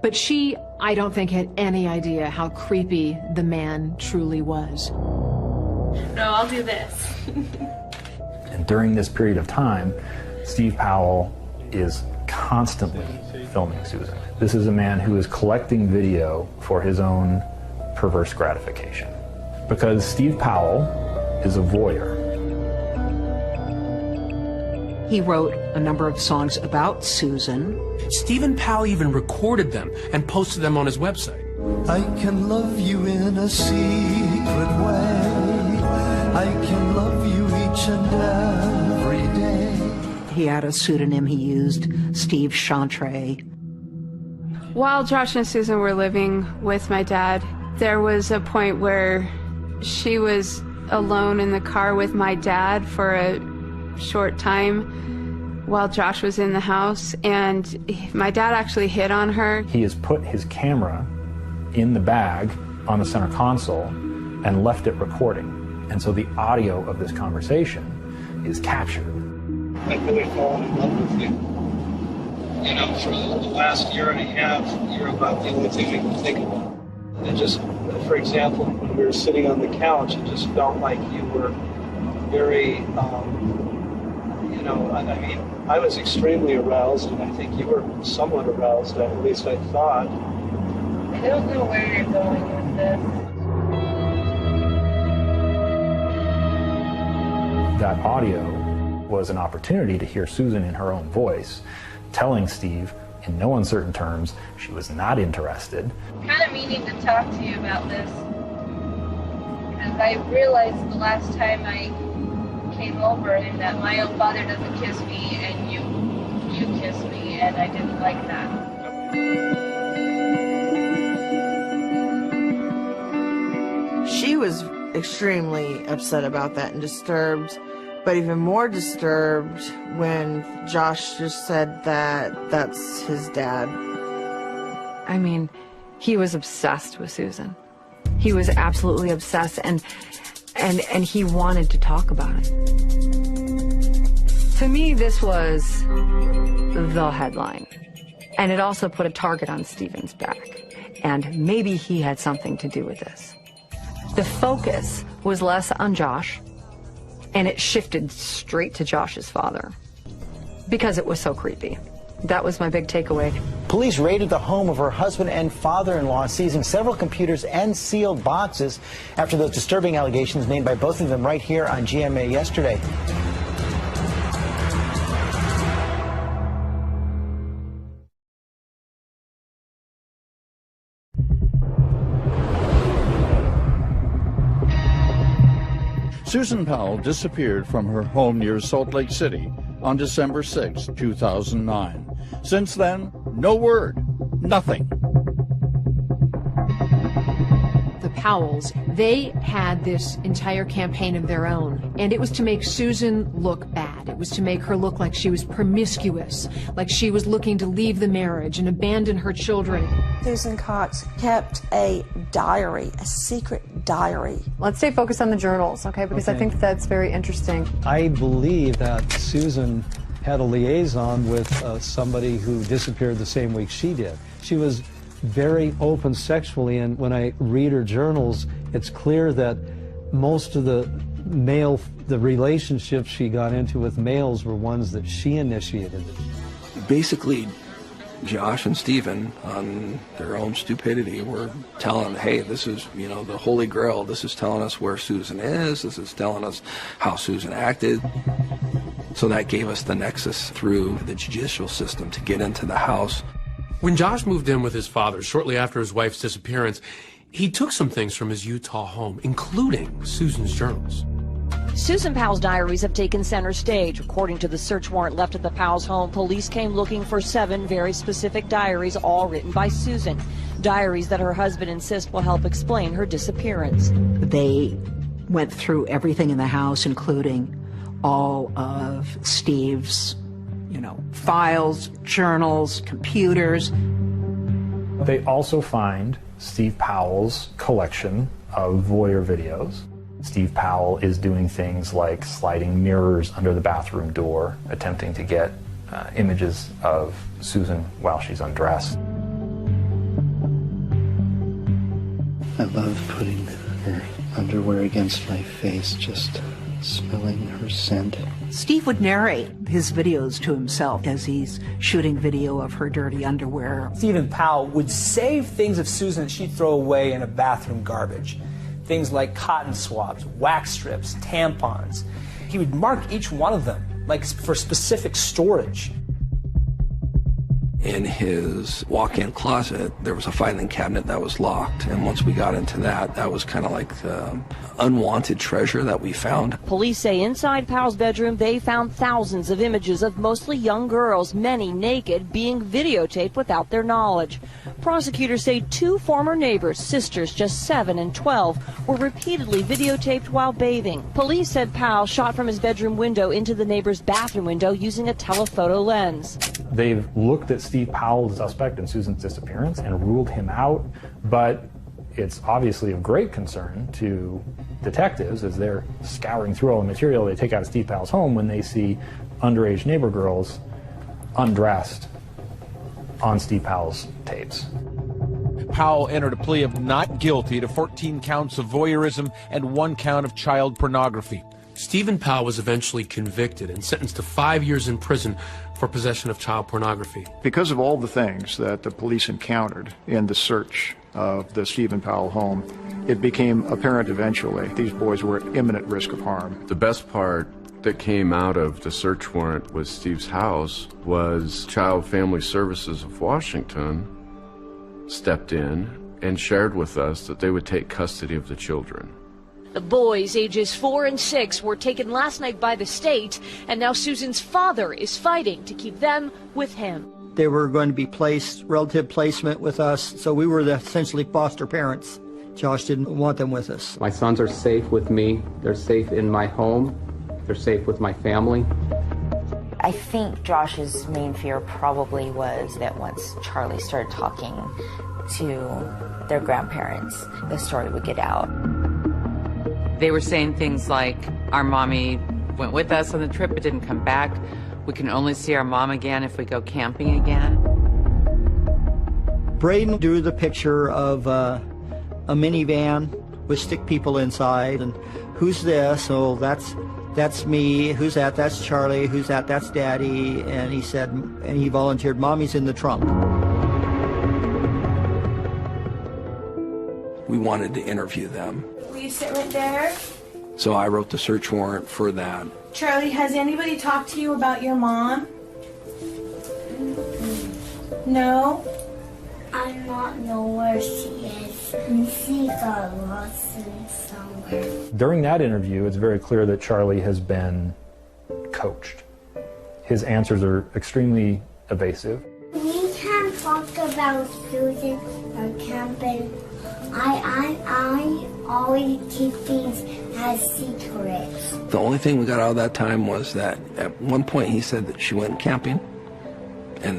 But she, I don't think, had any idea how creepy the man truly was. No, I'll do this. And during this period of time, Steve Powell is constantly filming Susan. This is a man who is collecting video for his own perverse gratification. Because Steve Powell is a voyeur. He wrote a number of songs about Susan. Stephen Powell even recorded them and posted them on his website. I can love you in a secret way. I can love you each and every day. He had a pseudonym he used, Steve Chantre. While Josh and Susan were living with my dad, there was a point where she was alone in the car with my dad for a short time while Josh was in the house, and my dad actually hit on her. He has put his camera in the bag on the center console and left it recording. And so the audio of this conversation is captured. I've really fallen in love with you. You know, for the last year and a half, you're about the only thing I can think about. And just, for example, when we were sitting on the couch, it just felt like you were very, you know, I mean, I was extremely aroused, and I think you were somewhat aroused, at least I thought. I don't know where you're going with this. That audio was an opportunity to hear Susan in her own voice, telling Steve in no uncertain terms she was not interested. I'm kind of meaning to talk to you about this, because I realized the last time I came over and that my own father doesn't kiss me and you kiss me, and I didn't like that. She was extremely upset about that and disturbed, but even more disturbed when Josh just said that that's his dad. I mean, he was obsessed with Susan. He was absolutely obsessed, and he wanted to talk about it. To me, this was the headline. And it also put a target on Stephen's back. And maybe he had something to do with this. The focus was less on Josh, and it shifted straight to Josh's father, because it was so creepy. That was my big takeaway. Police raided the home of her husband and father-in-law, seizing several computers and sealed boxes after those disturbing allegations made by both of them right here on GMA yesterday. Susan Powell disappeared from her home near Salt Lake City on December 6, 2009. Since then, no word, nothing. The Powells, they had this entire campaign of their own, and it was to make Susan look bad. It was to make her look like she was promiscuous, like she was looking to leave the marriage and abandon her children. Susan Cox kept a diary, a secret diary. Let's stay focused on the journals, okay? Because I think that's very interesting. I believe that Susan had a liaison with somebody who disappeared the same week she did. She was very open sexually, and when I read her journals, it's clear that most of the the relationships she got into with males were ones that she initiated. Basically, Josh and Stephen, on their own stupidity, were telling, hey, this is, the Holy Grail. This is telling us where Susan is. This is telling us how Susan acted. So that gave us the nexus through the judicial system to get into the house. When Josh moved in with his father shortly after his wife's disappearance, he took some things from his Utah home, including Susan's journals. Susan Powell's diaries have taken center stage. According to the search warrant left at the Powell's home, police came looking for 7 very specific diaries, all written by Susan. Diaries that her husband insists will help explain her disappearance. They went through everything in the house, including all of Steve's, files, journals, computers. They also find Steve Powell's collection of voyeur videos. Steve Powell is doing things like sliding mirrors under the bathroom door, attempting to get images of Susan while she's undressed. I love putting her underwear against my face, just smelling her scent. Steve would narrate his videos to himself as he's shooting video of her dirty underwear. Stephen Powell would save things of Susan that she'd throw away in a bathroom garbage. Things like cotton swabs, wax strips, tampons. He would mark each one of them, like for specific storage. In his walk-in closet, there was a filing cabinet that was locked. And once we got into that, that was kind of like the unwanted treasure that we found. Police say inside Powell's bedroom, they found thousands of images of mostly young girls, many naked, being videotaped without their knowledge. Prosecutors say 2 former neighbors, sisters just 7 and 12, were repeatedly videotaped while bathing. Police said Powell shot from his bedroom window into the neighbor's bathroom window using a telephoto lens. They've looked at Steve Powell, the suspect in Susan's disappearance, and ruled him out, but it's obviously of great concern to detectives as they're scouring through all the material they take out of Steve Powell's home when they see underage neighbor girls undressed on Steve Powell's tapes. Powell entered a plea of not guilty to 14 counts of voyeurism and 1 count of child pornography. Stephen Powell was eventually convicted and sentenced to 5 years in prison for possession of child pornography. Because of all the things that the police encountered in the search of the Stephen Powell home, it became apparent eventually these boys were at imminent risk of harm. The best part that came out of the search warrant with Steve's house was Child Family Services of Washington stepped in and shared with us that they would take custody of the children. The boys, ages 4 and 6, were taken last night by the state, and now Susan's father is fighting to keep them with him. They were going to be placed, relative placement with us, so we were essentially foster parents. Josh didn't want them with us. My sons are safe with me. They're safe in my home. They're safe with my family. I think Josh's main fear probably was that once Charlie started talking to their grandparents, the story would get out. They were saying things like, our mommy went with us on the trip but didn't come back. We can only see our mom again if we go camping again. Braden drew the picture of a minivan with stick people inside, and who's this? Oh, that's me. Who's that? That's Charlie. Who's that? That's Daddy. And he said, and he volunteered, Mommy's in the trunk. We wanted to interview them. Will you sit right there? So I wrote the search warrant for that. Charlie, has anybody talked to you about your mom? No? I not know where she is. She got lost in somewhere. During that interview, it's very clear that Charlie has been coached. His answers are extremely evasive. We can't talk about Susan or camping. I always keep things as secrets. The only thing we got out of that time was that at one point he said that she went camping,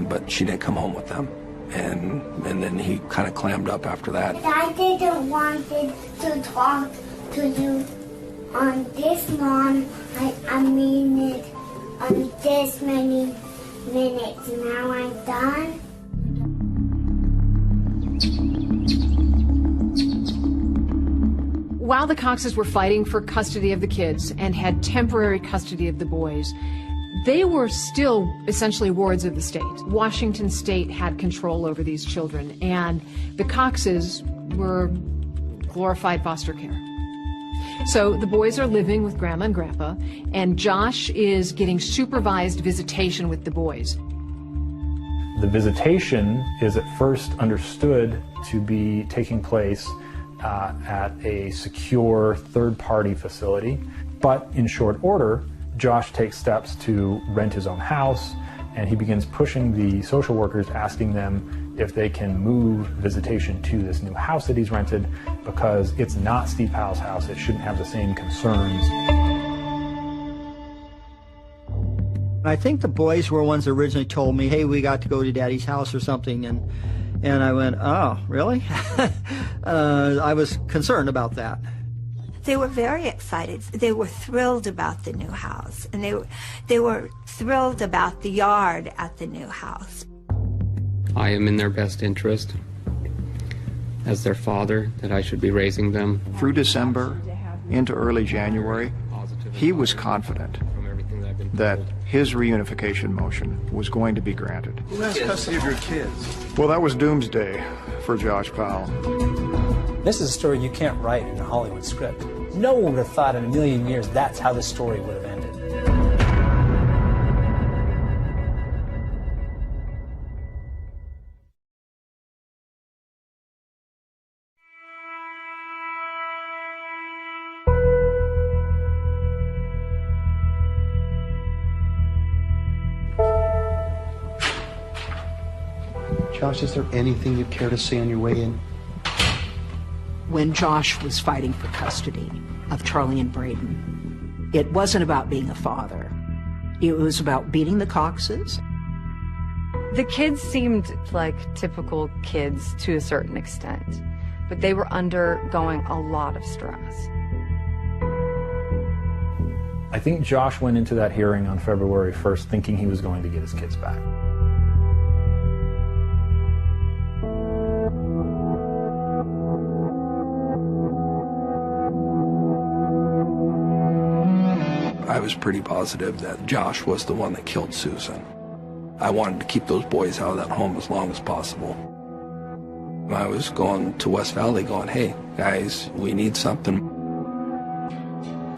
but she didn't come home with them. And then he kind of clammed up after that. I didn't want to talk to you on this long. I mean it on this many minutes. Now I'm done. while the Coxes were fighting for custody of the kids and had temporary custody of the boys, they were still essentially wards of the state. Washington State had control over these children, and the Coxes were glorified foster care. So the boys are living with Grandma and Grandpa, and Josh is getting supervised visitation with the boys. The visitation is at first understood to be taking place at a secure third-party facility, but in short order, Josh takes steps to rent his own house, and he begins pushing the social workers, asking them if they can move visitation to this new house that he's rented, because it's not Steve Powell's house. It shouldn't have the same concerns. I think the boys were ones that originally told me, hey, we got to go to Daddy's house or something, and I went, oh, really? I was concerned about that. They were very excited. They were thrilled about the new house, and they were thrilled about the yard at the new house. I am in their best interest as their father, that I should be raising them. Through December into early January, he was confident that his reunification motion was going to be granted. Who has custody of your kids? Well, that was doomsday for Josh Powell. This is a story you can't write in a Hollywood script. No one would have thought in a million years that's how the story would have ended. Josh, is there anything you'd care to say on your way in? When Josh was fighting for custody of Charlie and Braden, it wasn't about being a father. It was about beating the Coxes. The kids seemed like typical kids to a certain extent, but they were undergoing a lot of stress. I think Josh went into that hearing on February 1st thinking he was going to get his kids back. I was pretty positive that Josh was the one that killed Susan. I wanted to keep those boys out of that home as long as possible. I was going to West Valley going, hey, guys, we need something.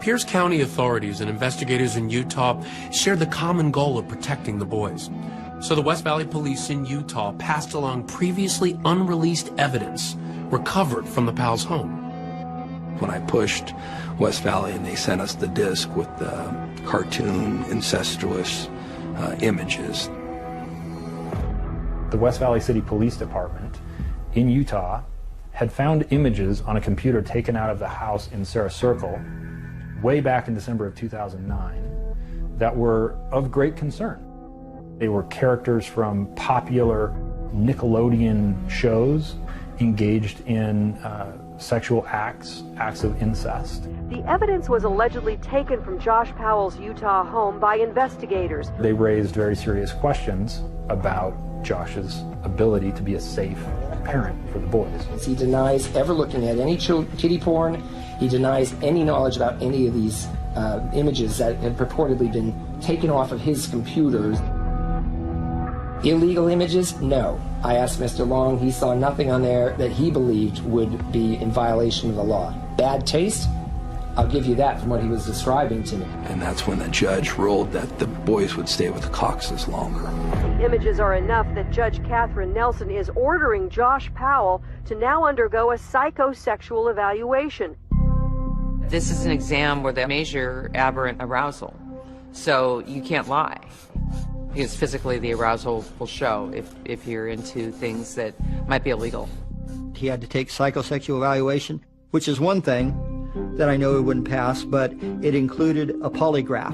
Pierce County authorities and investigators in Utah shared the common goal of protecting the boys. So the West Valley police in Utah passed along previously unreleased evidence recovered from the Powell's home. When I pushed West Valley and they sent us the disc with the cartoon, incestuous images. The West Valley City Police Department in Utah had found images on a computer taken out of the house in Sarah Circle way back in December of 2009 that were of great concern. They were characters from popular Nickelodeon shows engaged in sexual acts of incest. The evidence was allegedly taken from Josh Powell's Utah home by investigators. They raised very serious questions about Josh's ability to be a safe parent for the boys. He denies ever looking at any kiddie porn. He denies any knowledge about any of these images that had purportedly been taken off of his computers. Illegal images? No. I asked Mr. Long, he saw nothing on there that he believed would be in violation of the law. Bad taste? I'll give you that from what he was describing to me. And that's when the judge ruled that the boys would stay with the Coxes longer. The images are enough that Judge Catherine Nelson is ordering Josh Powell to now undergo a psychosexual evaluation. This is an exam where they measure aberrant arousal, so you can't lie. Because physically the arousal will show if you're into things that might be illegal. He had to take psychosexual evaluation, which is one thing that I know he wouldn't pass, but it included a polygraph.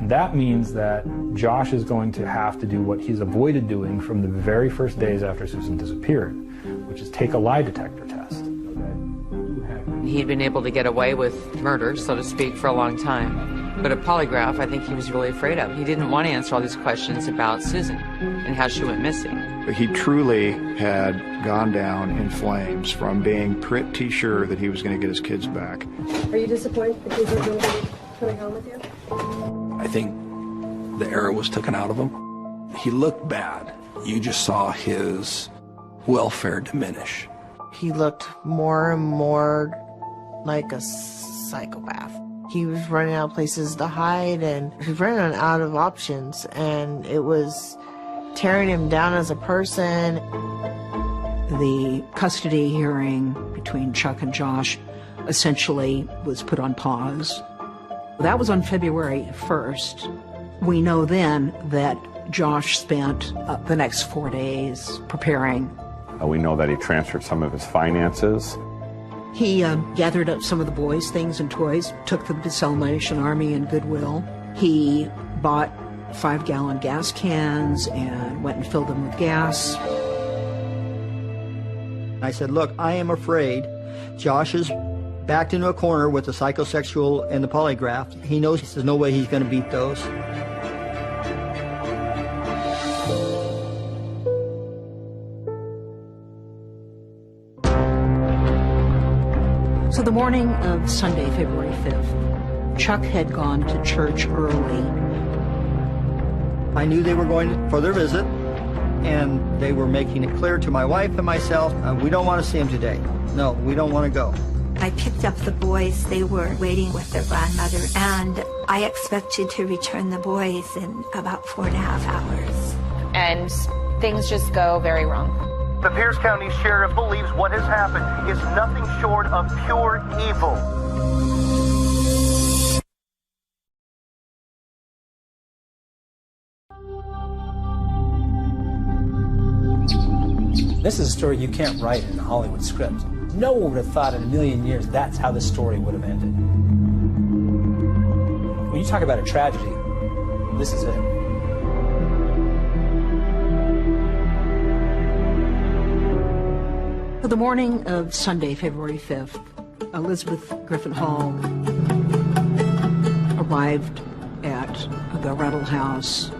That means that Josh is going to have to do what he's avoided doing from the very first days after Susan disappeared, which is take a lie detector test. He'd been able to get away with murder, so to speak, for a long time. But a polygraph, I think he was really afraid of. He didn't want to answer all these questions about Susan and how she went missing. He truly had gone down in flames from being pretty sure that he was going to get his kids back. Are you disappointed the kids are going to be coming home with you? I think the arrow was taken out of him. He looked bad. You just saw his welfare diminish. He looked more and more like a psychopath. He was running out of places to hide, and he was running out of options, and it was tearing him down as a person. The custody hearing between Chuck and Josh essentially was put on pause. That was on February 1st. We know then that Josh spent the next 4 days preparing. We know that he transferred some of his finances. He gathered up some of the boys' things and toys, took them to Salvation Army and Goodwill. He bought 5-gallon gas cans and went and filled them with gas. I said, look, I am afraid Josh is backed into a corner with the psychosexual and the polygraph. He knows there's no way he's going to beat those. So the morning of Sunday, February 5th, Chuck had gone to church early. I knew they were going for their visit, and they were making it clear to my wife and myself, we don't want to see him today. No, we don't want to go. I picked up the boys. They were waiting with their grandmother, and I expected to return the boys in about 4.5 hours. And things just go very wrong. The Pierce County Sheriff believes what has happened is nothing short of pure evil. This is a story you can't write in a Hollywood script. No one would have thought in a million years that's how the story would have ended. When you talk about a tragedy, this is it. The morning of Sunday, February 5th, Elizabeth Griffin Hall arrived at the rental house,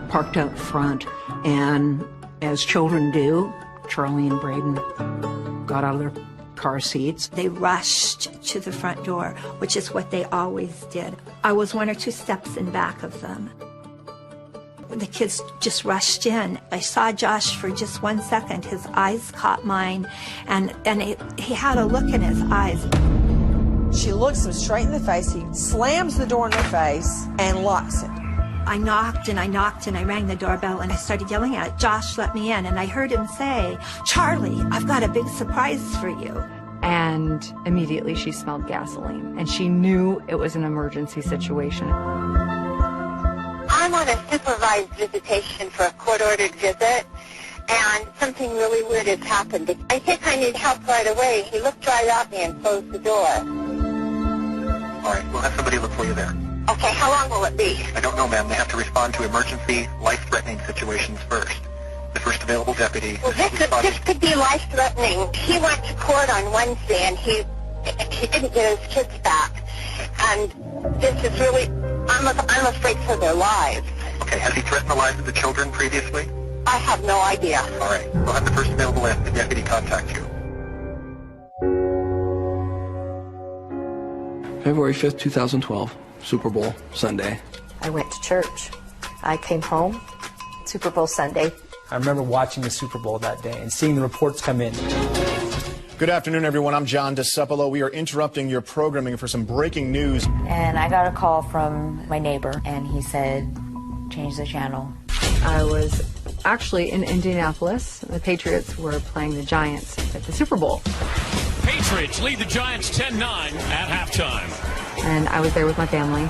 parked out front, and as children do, Charlie and Braden got out of their car seats. They rushed to the front door, which is what they always did. I was 1 or 2 steps in back of them. The kids just rushed in. I saw Josh for just 1 second. His eyes caught mine, and he had a look in his eyes. She looks him straight in the face. He slams the door in her face and locks it. I knocked and I knocked and I rang the doorbell and I started yelling at Josh, let me in. And I heard him say, Charlie, I've got a big surprise for you. And immediately she smelled gasoline, and she knew it was an emergency situation. I'm on a supervised visitation for a court-ordered visit, and something really weird has happened. I think I need help right away. He looked right at me and closed the door. All right, we'll have somebody look for you there. Okay, how long will it be? I don't know, ma'am. They have to respond to emergency, life-threatening situations first. The first available deputy. Well, this could be life-threatening. He went to court on Wednesday, and he didn't get his kids back. And this is really, I'm afraid for their lives. Okay, has he threatened the lives of the children previously? I have no idea. All right, we'll have the first available deputy contact you. February 5th, 2012, Super Bowl Sunday. I went to church. I came home, Super Bowl Sunday. I remember watching the Super Bowl that day and seeing the reports come in. Good afternoon, everyone. I'm John DeCepolo. We are interrupting your programming for some breaking news. And I got a call from my neighbor, and he said, change the channel. I was actually in Indianapolis. The Patriots were playing the Giants at the Super Bowl. Patriots lead the Giants 10-9 at halftime. And I was there with my family.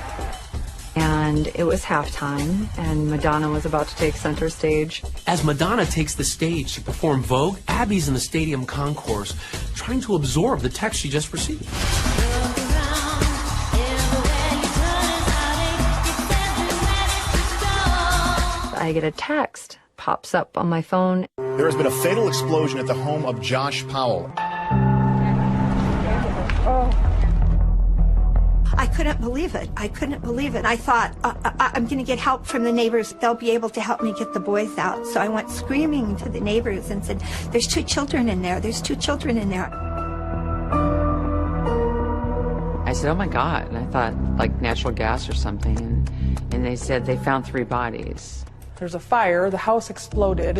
And it was halftime, and Madonna was about to take center stage. As Madonna takes the stage to perform Vogue, Abby's in the stadium concourse trying to absorb the text she just received. I get a text, pops up on my phone. There has been a fatal explosion at the home of Josh Powell. I couldn't believe it. I couldn't believe it. I thought, I'm going to get help from the neighbors. They'll be able to help me get the boys out. So I went screaming to the neighbors and said, there's 2 children in there. There's 2 children in there. I said, oh my God. And I thought like natural gas or something. And they said they found 3 bodies. There's a fire, the house exploded,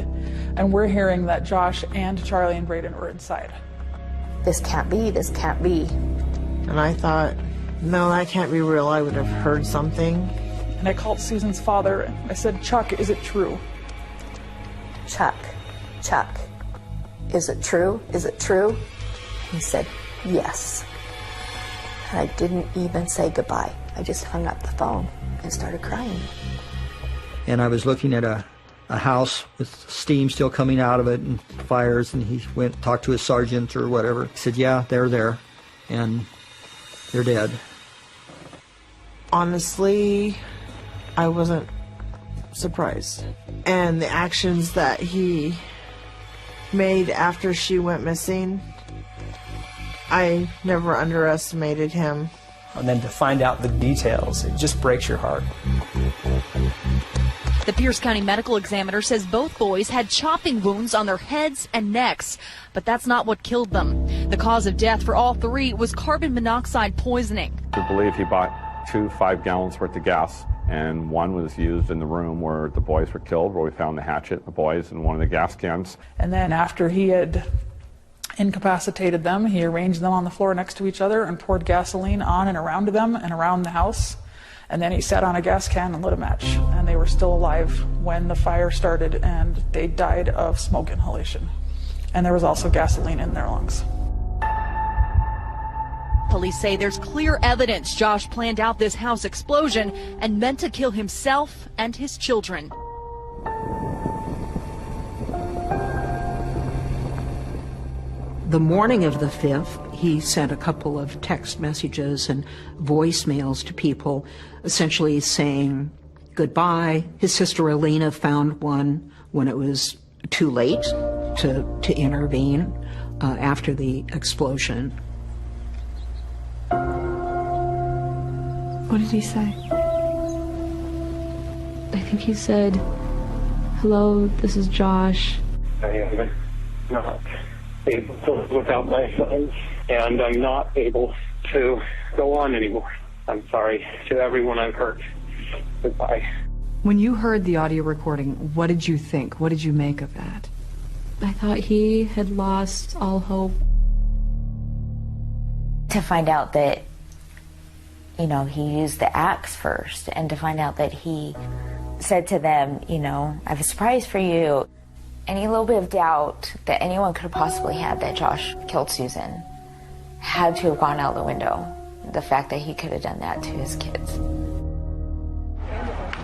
and we're hearing that Josh and Charlie and Braden were inside. This can't be, this can't be. And I thought, no, that can't be real. I would have heard something. And I called Susan's father, and I said, Chuck, is it true? Chuck, is it true? Is it true? He said, yes. And I didn't even say goodbye. I just hung up the phone and started crying. And I was looking at a house with steam still coming out of it and fires, and he went and talked to his sergeant or whatever. He said, yeah, they're there, and they're dead. Honestly, I wasn't surprised. And the actions that he made after she went missing, I never underestimated him. And then to find out the details, it just breaks your heart. The Pierce County medical examiner says both boys had chopping wounds on their heads and necks, but that's not what killed them. The cause of death for all 3 was carbon monoxide poisoning. We believe he bought 2 5-gallons worth of gas, and one was used in the room where the boys were killed, where we found the hatchet, the boys, and one of the gas cans. And then after he had incapacitated them, he arranged them on the floor next to each other and poured gasoline on and around them and around the house. And then he sat on a gas can and lit a match. And they were still alive when the fire started, and they died of smoke inhalation. And there was also gasoline in their lungs. Police say there's clear evidence Josh planned out this house explosion and meant to kill himself and his children. The morning of the 5th, he sent a couple of text messages and voicemails to people, essentially saying goodbye. His sister Alina found one when it was too late to intervene after the explosion. What did he say? I think he said, hello, this is Josh. I am not able to live without my sons, and I'm not able to go on anymore. I'm sorry to everyone I've hurt. Goodbye. When you heard the audio recording, what did you think? What did you make of that? I thought he had lost all hope. To find out that, you know, he used the axe first, and to find out that he said to them, you know, I have a surprise for you. Any little bit of doubt that anyone could have possibly had that Josh killed Susan had to have gone out the window. The fact that he could have done that to his kids.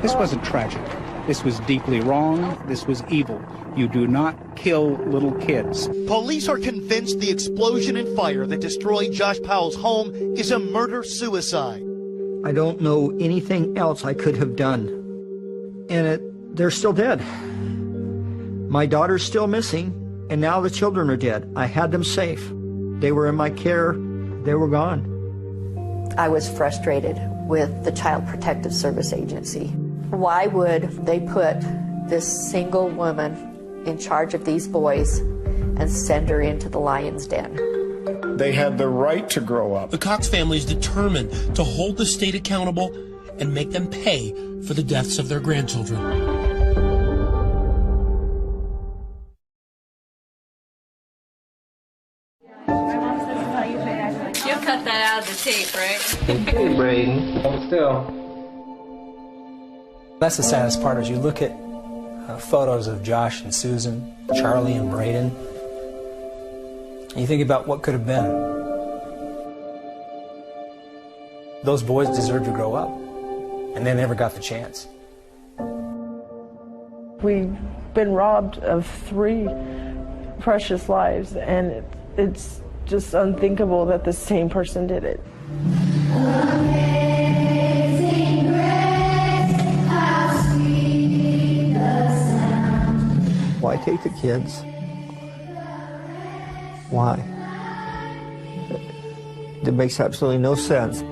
This wasn't tragic. This was deeply wrong. This was evil. You do not kill little kids. Police are convinced the explosion and fire that destroyed Josh Powell's home is a murder-suicide. I don't know anything else I could have done. And they're still dead. My daughter's still missing, and now the children are dead. I had them safe. They were in my care. They were gone. I was frustrated with the Child Protective Service Agency. Why would they put this single woman in charge of these boys and send her into the lion's den? They had the right to grow up. The Cox family is determined to hold the state accountable and make them pay for the deaths of their grandchildren. You cut that out of the tape, right? Hey, Braden. Hold still. That's the saddest part, is you look at photos of Josh and Susan, Charlie and Braden, and you think about what could have been. Those boys deserve to grow up, and they never got the chance. We've been robbed of 3 precious lives, and it's just unthinkable that the same person did it. Why take the kids? Why? It makes absolutely no sense.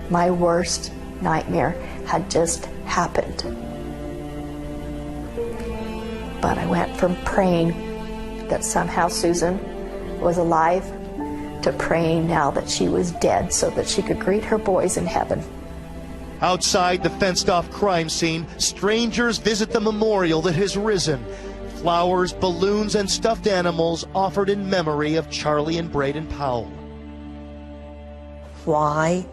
My worst nightmare had just happened. But I went from praying that somehow Susan was alive to praying now that she was dead so that she could greet her boys in heaven. Outside the fenced-off crime scene, strangers visit the memorial that has risen. Flowers, balloons, and stuffed animals offered in memory of Charlie and Braden Powell. Why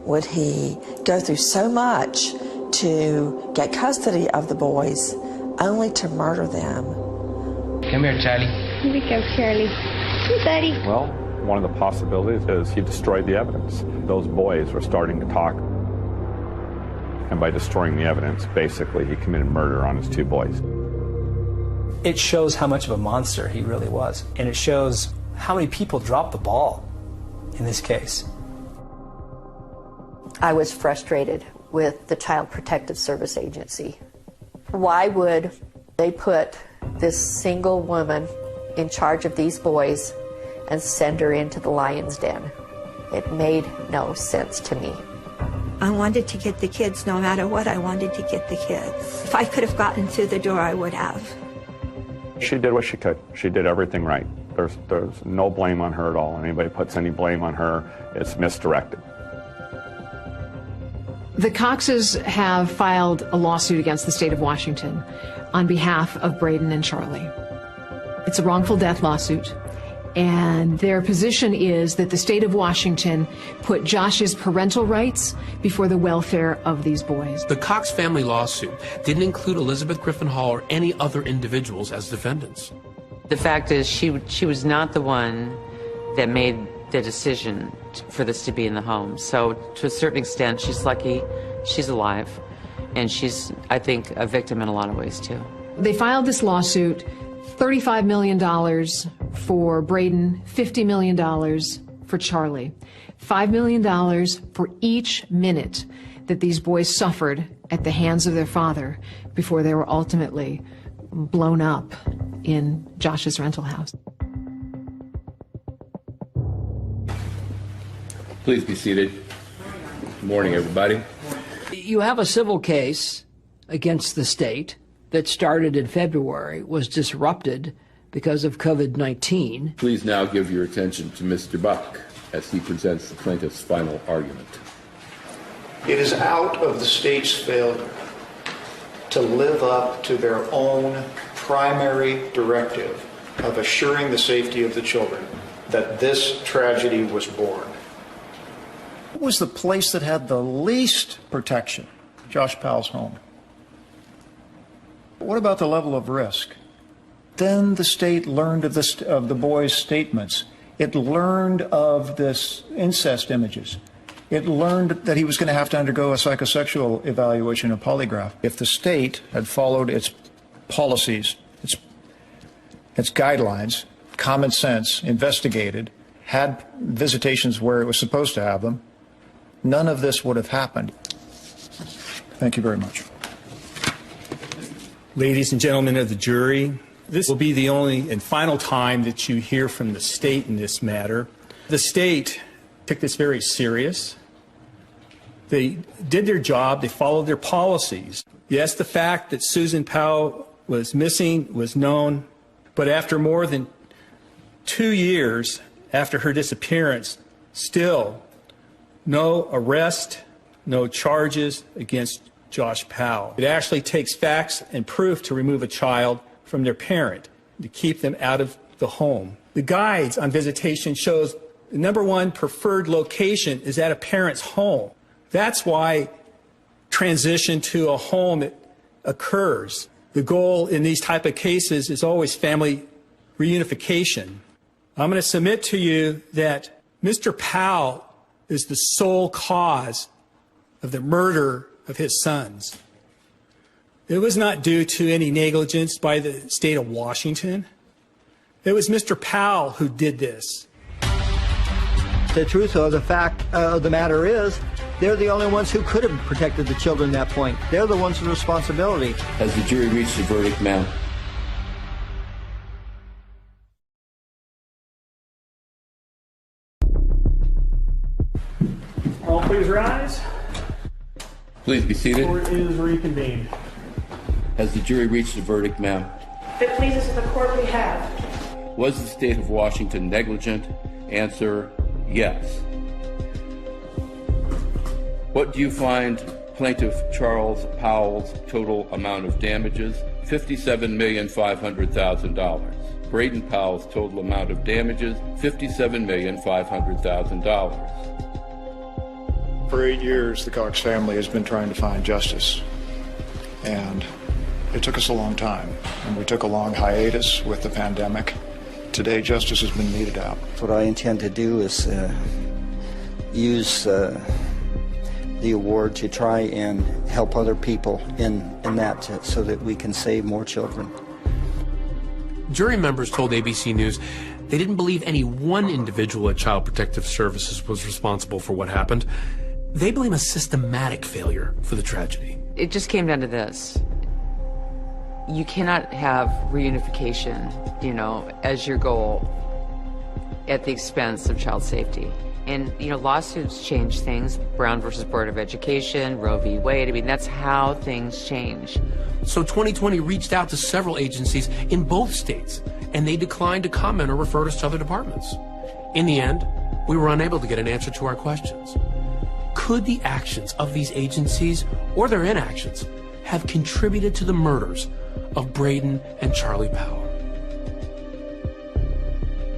would he go through so much to get custody of the boys only to murder them? Come here, Charlie. Here we go, Charlie. Hey, buddy. Well, one of the possibilities is he destroyed the evidence. Those boys were starting to talk. And by destroying the evidence, basically he committed murder on his two boys. It shows how much of a monster he really was. And it shows how many people dropped the ball in this case. I was frustrated with the Child Protective Service Agency. Why would they put this single woman in charge of these boys and send her into the lion's den? It made no sense to me. I wanted to get the kids no matter what. I wanted to get the kids. If I could have gotten through the door, I would have. She did what she could. She did everything right. There's no blame on her at all. Anybody puts any blame on her, it's misdirected. The Coxes have filed a lawsuit against the state of Washington on behalf of Braden and Charlie. It's a wrongful death lawsuit, and their position is that the state of Washington put Josh's parental rights before the welfare of these boys. The Cox family lawsuit didn't include Elizabeth Griffin Hall or any other individuals as defendants. The fact is she was not the one that made the decision for this to be in the home. So to a certain extent, she's lucky she's alive. And she's, I think, a victim in a lot of ways, too. They filed this lawsuit, $35 million for Braden, $50 million for Charlie, $5 million for each minute that these boys suffered at the hands of their father before they were ultimately blown up in Josh's rental house. Please be seated. Good morning, everybody. You have a civil case against the state that started in February, was disrupted because of COVID-19. Please now give your attention to Mr. Buck as he presents the plaintiff's final argument. It is out of the state's failure to live up to their own primary directive of assuring the safety of the children that this tragedy was born. What was the place that had the least protection? Josh Powell's home. What about the level of risk? Then the state learned of the boy's statements. It learned of this incest images. It learned that he was going to have to undergo a psychosexual evaluation, a polygraph. If the state had followed its policies, its guidelines, common sense, investigated, had visitations where it was supposed to have them, none of this would have happened. Thank you very much. Ladies and gentlemen of the jury, this will be the only and final time that you hear from the state in this matter. The state took this very serious. They did their job. They followed their policies. Yes, the fact that Susan Powell was missing was known, but after more than 2 years after her disappearance, still no arrest, no charges against Josh Powell. It actually takes facts and proof to remove a child from their parent, to keep them out of the home. The guides on visitation shows the #1 preferred location is at a parent's home. That's why transition to a home occurs. The goal in these type of cases is always family reunification. I'm going to submit to you that Mr. Powell is the sole cause of the murder of his sons. It was not due to any negligence by the state of Washington. It was Mr. Powell who did this. The truth of the fact of the matter is, they're the only ones who could have protected the children at that point. They're the ones with responsibility. Has the jury reached a verdict, ma'am? All please rise. Please be seated. Court is reconvened. Has the jury reached a verdict, ma'am? If it pleases the court, we have. Was the state of Washington negligent? Answer, yes. What do you find plaintiff Charles Powell's total amount of damages? $57,500,000. Braden Powell's total amount of damages, $57,500,000. For 8 years, the Cox family has been trying to find justice. And it took us a long time. And we took a long hiatus with the pandemic. Today, justice has been meted out. What I intend to do is use the award to try and help other people in that so that we can save more children. Jury members told ABC News they didn't believe any one individual at Child Protective Services was responsible for what happened. They blame a systematic failure for the tragedy. It just came down to this. You cannot have reunification, as your goal at the expense of child safety. And, lawsuits change things. Brown versus Board of Education, Roe v. Wade. I mean, that's how things change. So 2020 reached out to several agencies in both states, and they declined to comment or refer us to other departments. In the end, we were unable to get an answer to our questions. Could the actions of these agencies, or their inactions, have contributed to the murders of Braden and Charlie Powell?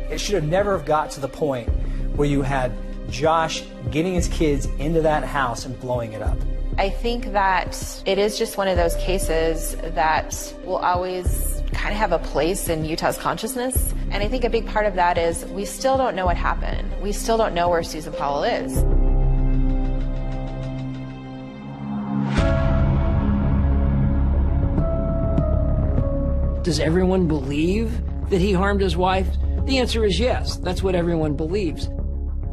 It should have never have got to the point where you had Josh getting his kids into that house and blowing it up. I think that it is just one of those cases that will always kind of have a place in Utah's consciousness. And I think a big part of that is we still don't know what happened. We still don't know where Susan Powell is. Does everyone believe that he harmed his wife? The answer is yes. That's what everyone believes.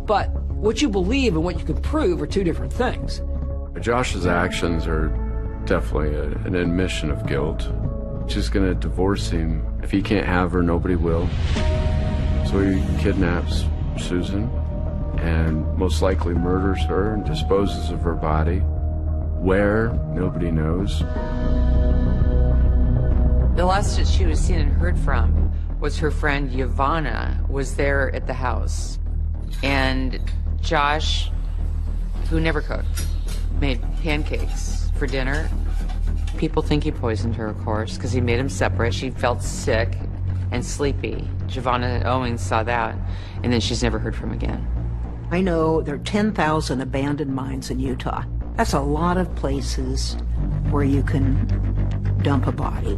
But what you believe and what you can prove are two different things. Josh's actions are definitely an admission of guilt. She's going to divorce him. If he can't have her, nobody will. So he kidnaps Susan and most likely murders her and disposes of her body. Where? Nobody knows. The last that she was seen and heard from was her friend Yvonne was there at the house. And Josh, who never cooked, made pancakes for dinner. People think he poisoned her, of course, because he made them separate. She felt sick and sleepy. Giovanna Owings saw that, and then she's never heard from again. I know there are 10,000 abandoned mines in Utah. That's a lot of places where you can dump a body.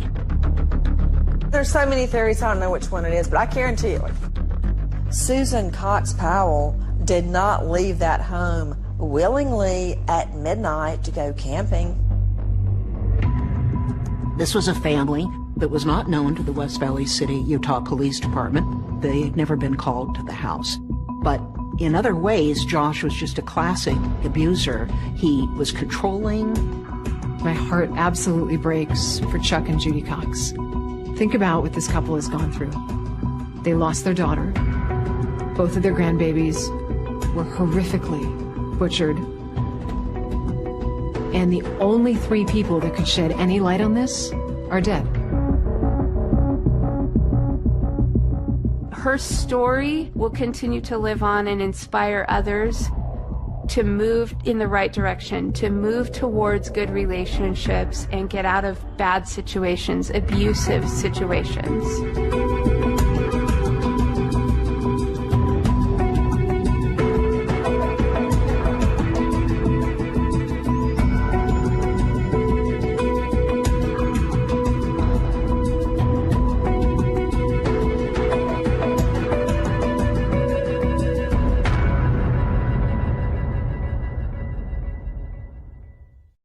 There's so many theories, I don't know which one it is, but I guarantee you, Susan Cox Powell did not leave that home willingly at midnight to go camping. This was a family that was not known to the West Valley City, Utah Police Department. They had never been called to the house. But in other ways, Josh was just a classic abuser. He was controlling. My heart absolutely breaks for Chuck and Judy Cox. Think about what this couple has gone through. They lost their daughter. Both of their grandbabies were horrifically butchered. And the only three people that could shed any light on this are dead. Her story will continue to live on and inspire others to move in the right direction, to move towards good relationships and get out of bad situations, abusive situations.